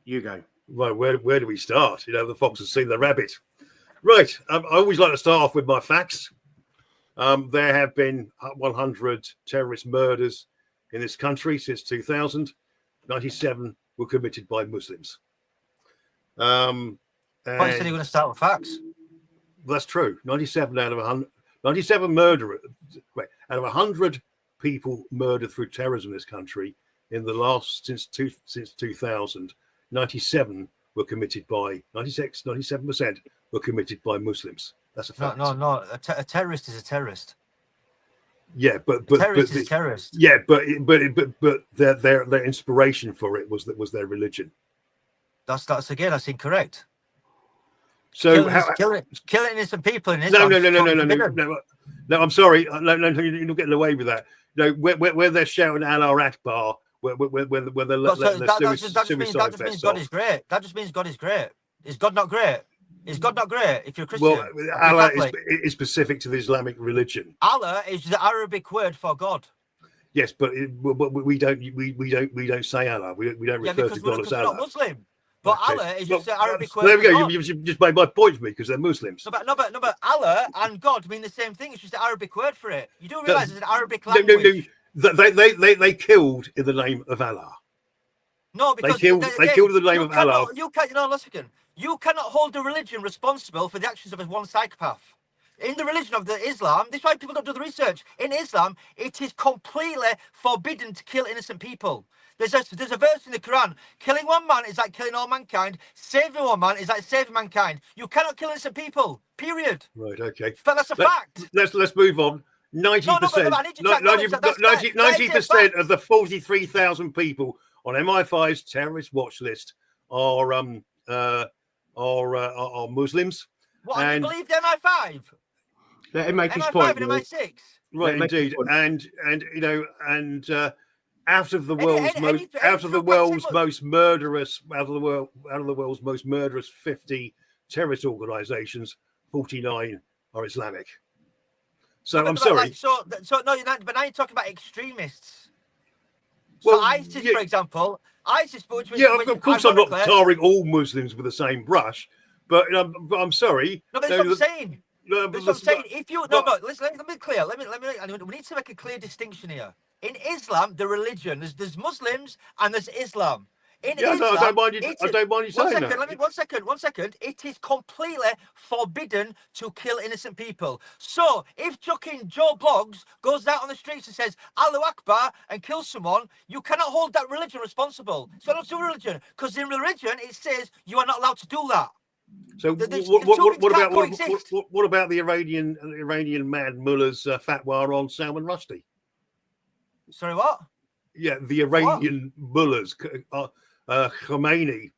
you go. Right, where do we start? The fox has seen the rabbit. Right, I always like to start off with my facts. There have been 100 terrorist murders in this country since 2000. 97 were committed by Muslims. Why you said you're going to start with facts? That's true. 97 out of 100. 97 murderers. Wait, out of 100 people murdered through terrorism in this country in the last since 2000. 97 were committed by 97% were committed by Muslims. That's a fact. No. A terrorist is a terrorist. Yeah, but terrorist is a terrorist. Yeah, but their inspiration for it was their religion. That's incorrect. So killing innocent people in Islam. No. I'm sorry. No, you're not getting away with that. Where they're shouting Allah Akbar. That just means God is great. That just means God is great. Is God not great? Is God not great if you're a Christian? Well, Allah is specific to the Islamic religion. Allah is the Arabic word for God. Yes, but we don't say Allah. We don't refer to God as Allah. We're not Muslim. But okay. Allah is just the Arabic word. There we go. You just made my point for me because they're Muslims. No, but Allah and God mean the same thing. It's just the Arabic word for it. You do realise it's an Arabic language. No. They killed in the name of Allah. No, because they killed in the name of Allah. You cannot hold a religion responsible for the actions of one psychopath. In the religion of Islam, this is why people don't do the research. In Islam, it is completely forbidden to kill innocent people. There's a verse in the Quran: killing one man is like killing all mankind. Saving one man is like saving mankind. You cannot kill innocent people. Period. Right. Okay. But that's a fact. Let's move on. 90% of the 43,000 people on MI5's terrorist watch list are Muslims. What, and you believe the MI5? Let him make his MI5 point. and MI6. Right, Make indeed, his point. and you know, and out of the Any- world's any- most any- out of the any true world's most murderous out of the world's most murderous 50 terrorist organizations, 49 are Islamic. So No, I'm but sorry. Like, so no, you're not, but now you're talking about extremists. Well, So ISIS, yeah. for example, ISIS, which Yeah, of course, I'm not ironically- tarring all Muslims with the same brush, but I'm sorry. No, but that's what I'm saying. No, That's but what I'm saying. If you no, but- no, let me be clear. Let me. We need to make a clear distinction here. In Islam, the religion, there's Muslims and there's Islam. In Yeah, Islam, no, I don't mind you. I don't mind you saying that. One second. It is completely forbidden to kill innocent people. So if fucking Joe Bloggs goes out on the streets and says Allahu Akbar and kills someone, you cannot hold that religion responsible. It's not to religion, because in religion it says you are not allowed to do that. So what about the Iranian mad mullah's fatwa on Salman Rushdie? Sorry, what? Yeah, the Iranian mullahs, Khomeini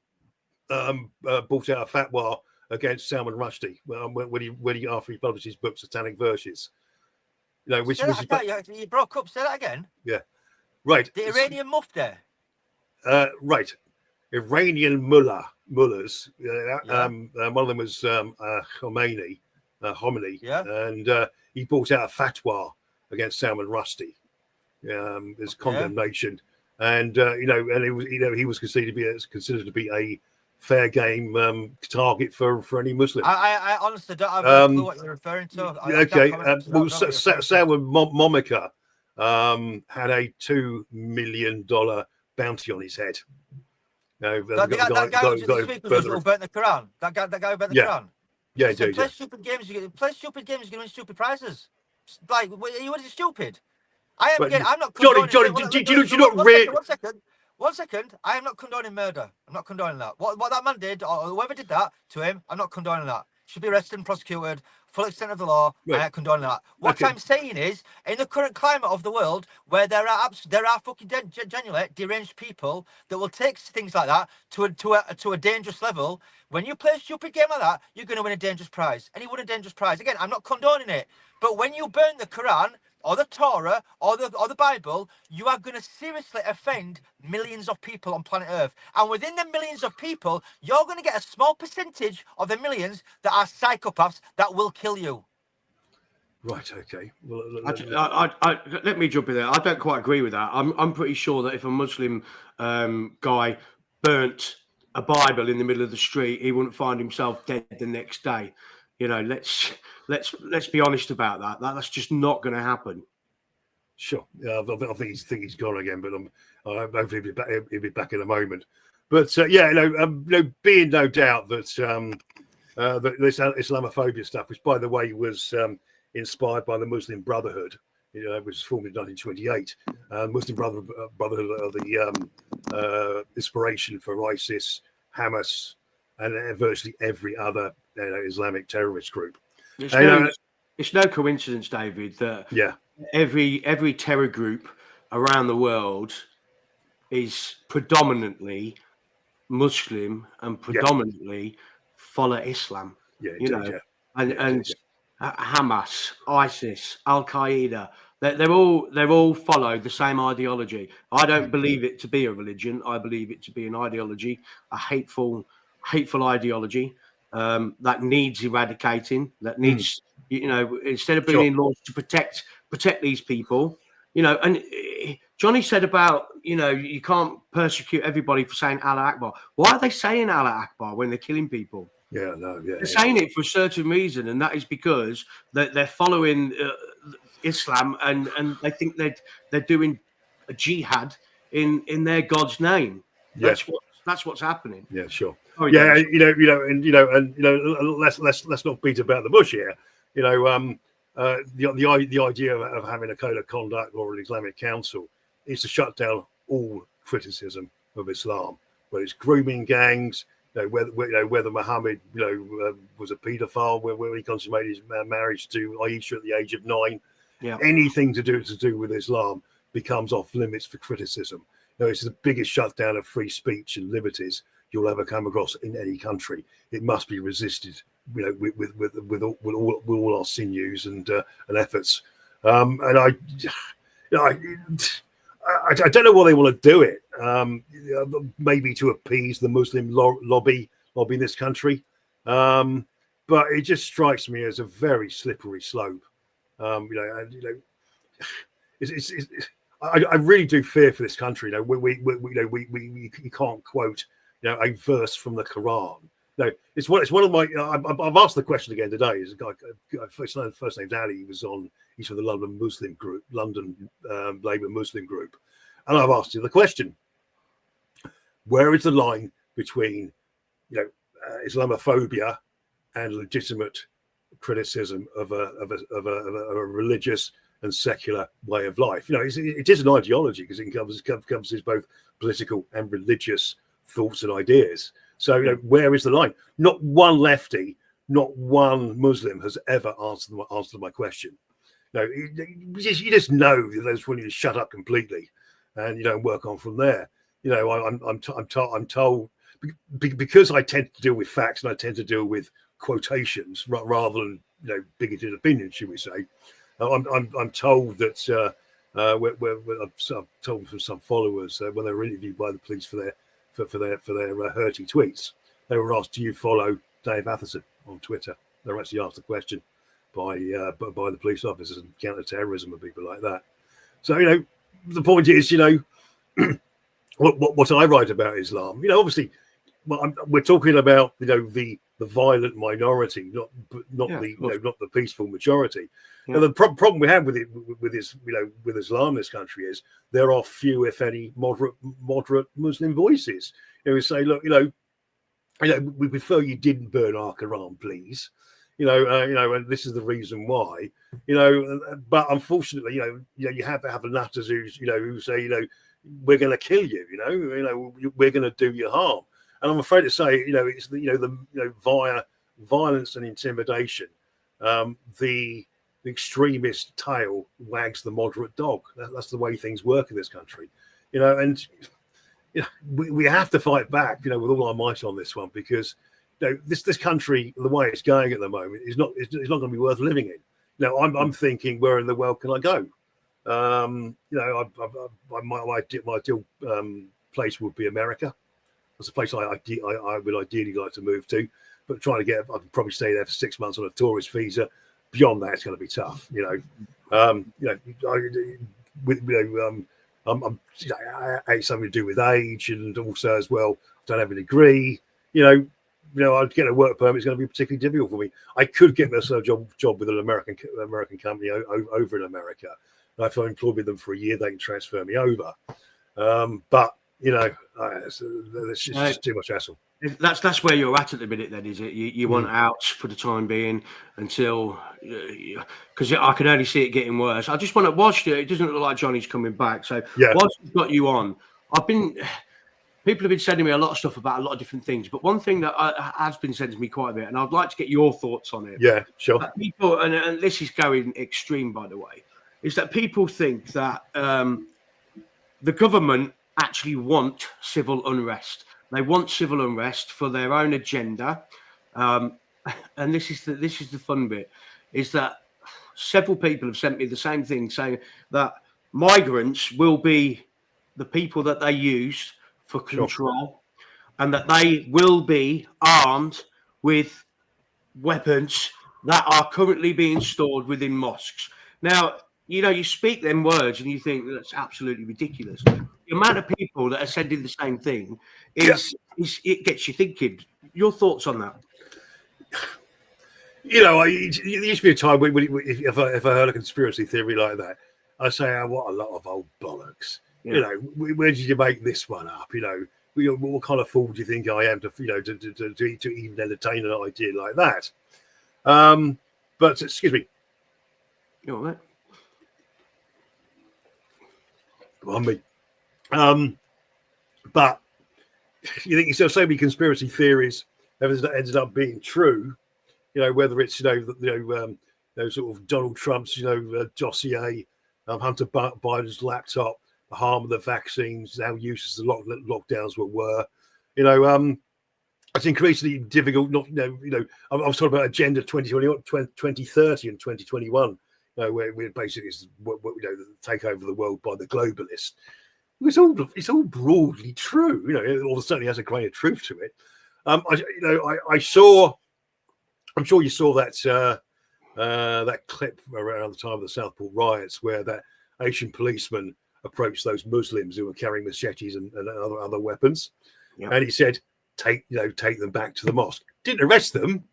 brought out a fatwa against Salman Rushdie when he after he published his book Satanic Verses. You know, which was you broke up. Say that again. Yeah, right. The Iranian Mufti. Right. Iranian mullahs. One of them was Khomeini, and he brought out a fatwa against Salman Rushdie. His condemnation, and he was considered to be a fair game target for any Muslim. I honestly don't have a clue what you're referring to. Salman Momika had a $2 million bounty on his head. That guy who burnt the Quran. That guy who burnt the Quran. Yeah, so play stupid games. You can win stupid prizes. Like, you are stupid. I'm not condoning. Johnny, do you not read? One second. I am not condoning murder. I'm not condoning that. What that man did, or whoever did that to him, I'm not condoning that. Should be arrested and prosecuted, full extent of the law. Right. I'm not condoning that. What I'm saying is, in the current climate of the world, where there are fucking genuinely deranged people that will take things like that to a dangerous level. When you play a stupid game like that, you're going to win a dangerous prize. And he won a dangerous prize. Again, I'm not condoning it. But when you burn the Quran, or the Torah, or the Bible, you are going to seriously offend millions of people on planet Earth. And within the millions of people, you're going to get a small percentage of the millions that are psychopaths that will kill you. Right. Okay. Well, let me jump in there. I don't quite agree with that. I'm pretty sure that if a Muslim guy burnt a Bible in the middle of the street, he wouldn't find himself dead the next day. You know, let's be honest about that. That's just not going to happen. Sure. Yeah, I think he's gone again, but hopefully he'll be back in a moment. But being no doubt that that this Islamophobia stuff, which by the way was inspired by the Muslim Brotherhood, which was formed in 1928. Muslim Brotherhood are the inspiration for ISIS, Hamas, and virtually every other Islamic terrorist group. It's no coincidence, David, that every terror group around the world is predominantly Muslim and predominantly follow Islam. And Hamas, ISIS, Al Qaeda. They're all follow the same ideology. I don't believe it to be a religion. I believe it to be an ideology, a hateful ideology that needs eradicating. That needs, instead of being in laws to protect these people, And Jonny said about, you can't persecute everybody for saying Allah Akbar. Why are they saying Allah Akbar when they're killing people? They're saying it for a certain reason, and that is because they're following Islam and they think they're doing a jihad in their God's name. That's what's happening. Yeah, sure. Sorry, Let's not beat about the bush here. The idea of having a code of conduct or an Islamic council is to shut down all criticism of Islam, whether it's grooming gangs, whether Muhammad, was a paedophile, where he consummated his marriage to Aisha at the age of 9. Yeah. Anything to do with Islam becomes off limits for criticism. It's the biggest shutdown of free speech and liberties you'll ever come across in any country. It must be resisted with all our sinews and efforts. And I don't know why they want to do it. Maybe to appease the Muslim lobby in this country, but it just strikes me as a very slippery slope. I really do fear for this country. You can't quote a verse from the Quran. No, it's one of my. I've asked the question again today. Is a guy first name's Ali. He's from the London Muslim group, London Labour Muslim group, and I've asked him the question: where is the line between Islamophobia and legitimate criticism of a religious and secular way of life? It is an ideology because it encompasses both political and religious thoughts and ideas. So, where is the line? Not one lefty, not one Muslim has ever answered my question. You just know that they just want you to shut up completely, and work on from there. I'm told because I tend to deal with facts and I tend to deal with quotations rather than bigoted opinions, should we say? I'm told that I'm told from some followers when they were interviewed by the police for their hurty tweets, they were asked, "Do you follow Dave Atherson on Twitter?" They were actually asked the question by the police officers and counter-terrorism and people like that. So the point is, what I write about Islam. Obviously, we're talking about the violent minority, not the peaceful majority. Yeah. The problem we have with Islam in this country is there are few, if any, moderate Muslim voices who say, look, we prefer you didn't burn our Quran, please. And this is the reason why. But unfortunately, you have to have the nutters who say, we're going to kill you. We're going to do you harm. And I'm afraid to say, it's via violence and intimidation, the extremist tail wags the moderate dog. That's the way things work in this country, and we have to fight back, with all our might on this one, because this country, the way it's going at the moment, it's not going to be worth living in. I'm thinking, where in the world can I go? My ideal place would be America. That's a place I would ideally like to move to, but I could probably stay there for 6 months on a tourist visa. Beyond that, it's going to be tough. I had something to do with age, and also as well, I don't have a degree. I'd get a work permit. It's going to be particularly difficult for me. I could get myself a job with an American company over in America. And if I'm employed with them for a year, they can transfer me over. But it's just too much hassle. That's where you're at the minute, then, is it? You want out for the time being until, because I can only see it getting worse. I just want to watch it. It doesn't look like Johnny's coming back. So whilst we've got you on, people have been sending me a lot of stuff about a lot of different things. But one thing that has been sent to me quite a bit, and I'd like to get your thoughts on it. Yeah, sure. People, and this is going extreme, by the way, is that people think that the government actually want civil unrest. They want civil unrest for their own agenda, and this is the fun bit: is that several people have sent me the same thing, saying that migrants will be the people that they use for control, and that they will be armed with weapons that are currently being stored within mosques. Now, you speak them words and you think that's absolutely ridiculous. The amount of people that are sending the same thing is it gets you thinking. Your thoughts on that? There used to be a time when if I heard a conspiracy theory like that, I say, "Oh, what a lot of old bollocks." Yeah. Where did you make this one up? What kind of fool do you think I am to even entertain an idea like that? But excuse me. You all right? On me. But you think so many conspiracy theories have ended up being true, whether it's sort of Donald Trump's dossier, Hunter Biden's laptop, the harm of the vaccines, how useless the lockdowns were. it's increasingly difficult. Not I was talking about Agenda 2030 and 2021, where we're basically the takeover of the world by the globalists. It's all broadly true. Or certainly has a grain of truth to it. I saw. I'm sure you saw that that clip around the time of the Southport riots, where that Asian policeman approached those Muslims who were carrying machetes and other weapons, and he said, "Take them back to the mosque." Didn't arrest them,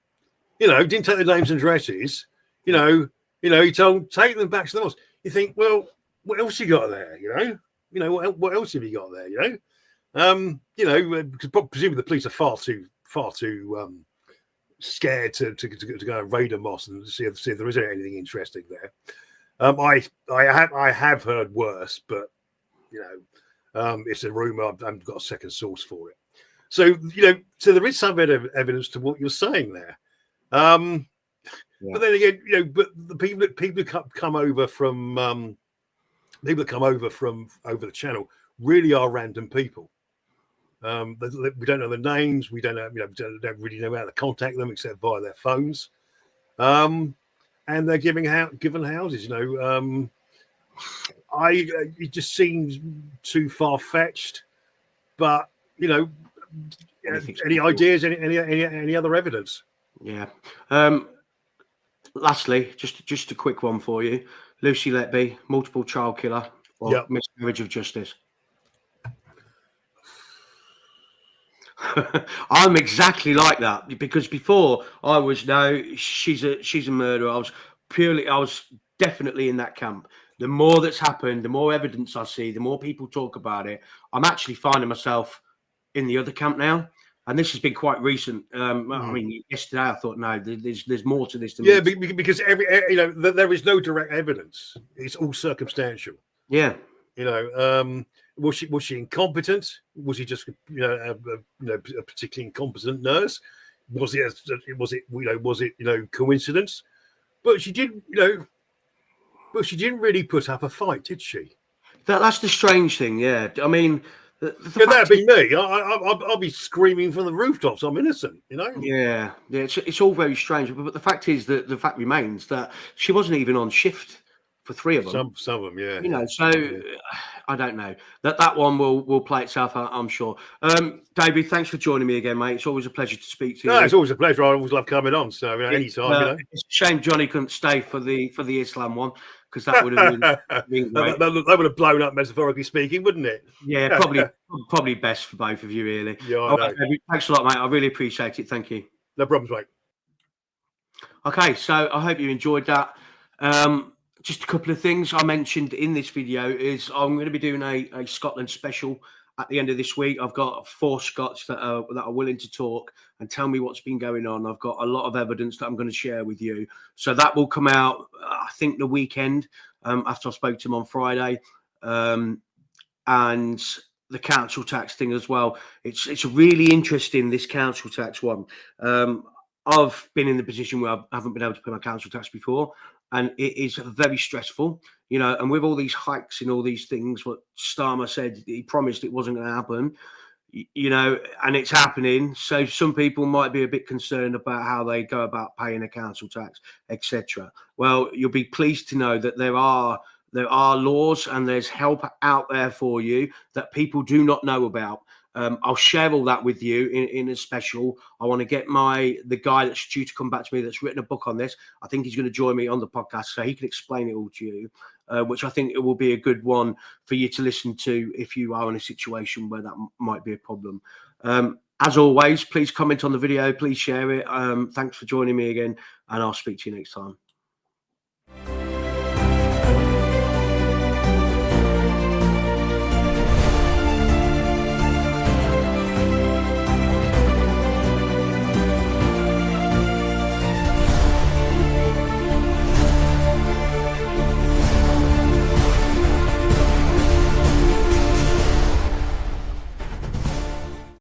didn't take their names and addresses. He told, "Take them back to the mosque." You think, well, what else you got there? What else have you got there? Because presumably the police are far too scared to go and raid a mosque and see if there is anything interesting there. I have heard worse, but it's a rumor. I've got a second source for it. So so there is some evidence to what you're saying there. But then again, but the people who come over from over the channel really are random people. We don't know the names. We don't know. Don't really know how to contact them except via their phones. And they're given houses. It just seems too far fetched. But any ideas? Any other evidence? Yeah. Lastly, just a quick one for you. Lucy Letby, multiple child killer, or miscarriage of justice. I'm exactly like that, because before I was she's a murderer. I was definitely in that camp. The more that's happened, the more evidence I see, the more people talk about it. I'm actually finding myself in the other camp now, and this has been quite recent. I mean, yesterday I thought, no, there's more to this than because there is no direct evidence. It's all circumstantial. Yeah. Was she incompetent? Was he just a particularly incompetent nurse? Was it coincidence? But she didn't really put up a fight, did she? That's the strange thing. Yeah, I mean, that'd be me. I'll be screaming from the rooftops. I'm innocent. Yeah. It's all very strange. But the fact is that the fact remains that she wasn't even on shift for 3 of them. Some of them, yeah. So I don't know. That one will play itself out, I'm sure. David, thanks for joining me again, mate. It's always a pleasure to speak to you. No, it's always a pleasure. I always love coming on. So anytime, It's a shame Jonny couldn't stay for the Islam one, because that would have been great. That would have blown up, metaphorically speaking, wouldn't it? Yeah, probably best for both of you, really. Yeah, David, thanks a lot, mate. I really appreciate it. Thank you. No problems, mate. Okay, so I hope you enjoyed that. Just a couple of things I mentioned in this video is I'm going to be doing a Scotland special at the end of this week. I've got 4 Scots that are willing to talk and tell me what's been going on. I've got a lot of evidence that I'm going to share with you. So that will come out, I think, the weekend after I spoke to him on Friday. And the council tax thing as well. It's really interesting, this council tax one. I've been in the position where I haven't been able to pay my council tax before, and it is very stressful, and with all these hikes and all these things, what Starmer said, he promised it wasn't going to happen, and it's happening. So some people might be a bit concerned about how they go about paying a council tax, etc. Well, you'll be pleased to know that there are laws and there's help out there for you that people do not know about. I'll share all that with you in a special. I want to get the guy that's due to come back to me that's written a book on this. I think he's going to join me on the podcast so he can explain it all to you, which I think it will be a good one for you to listen to if you are in a situation where that might be a problem. As always, please comment on the video, please share it. Thanks for joining me again, and I'll speak to you next time.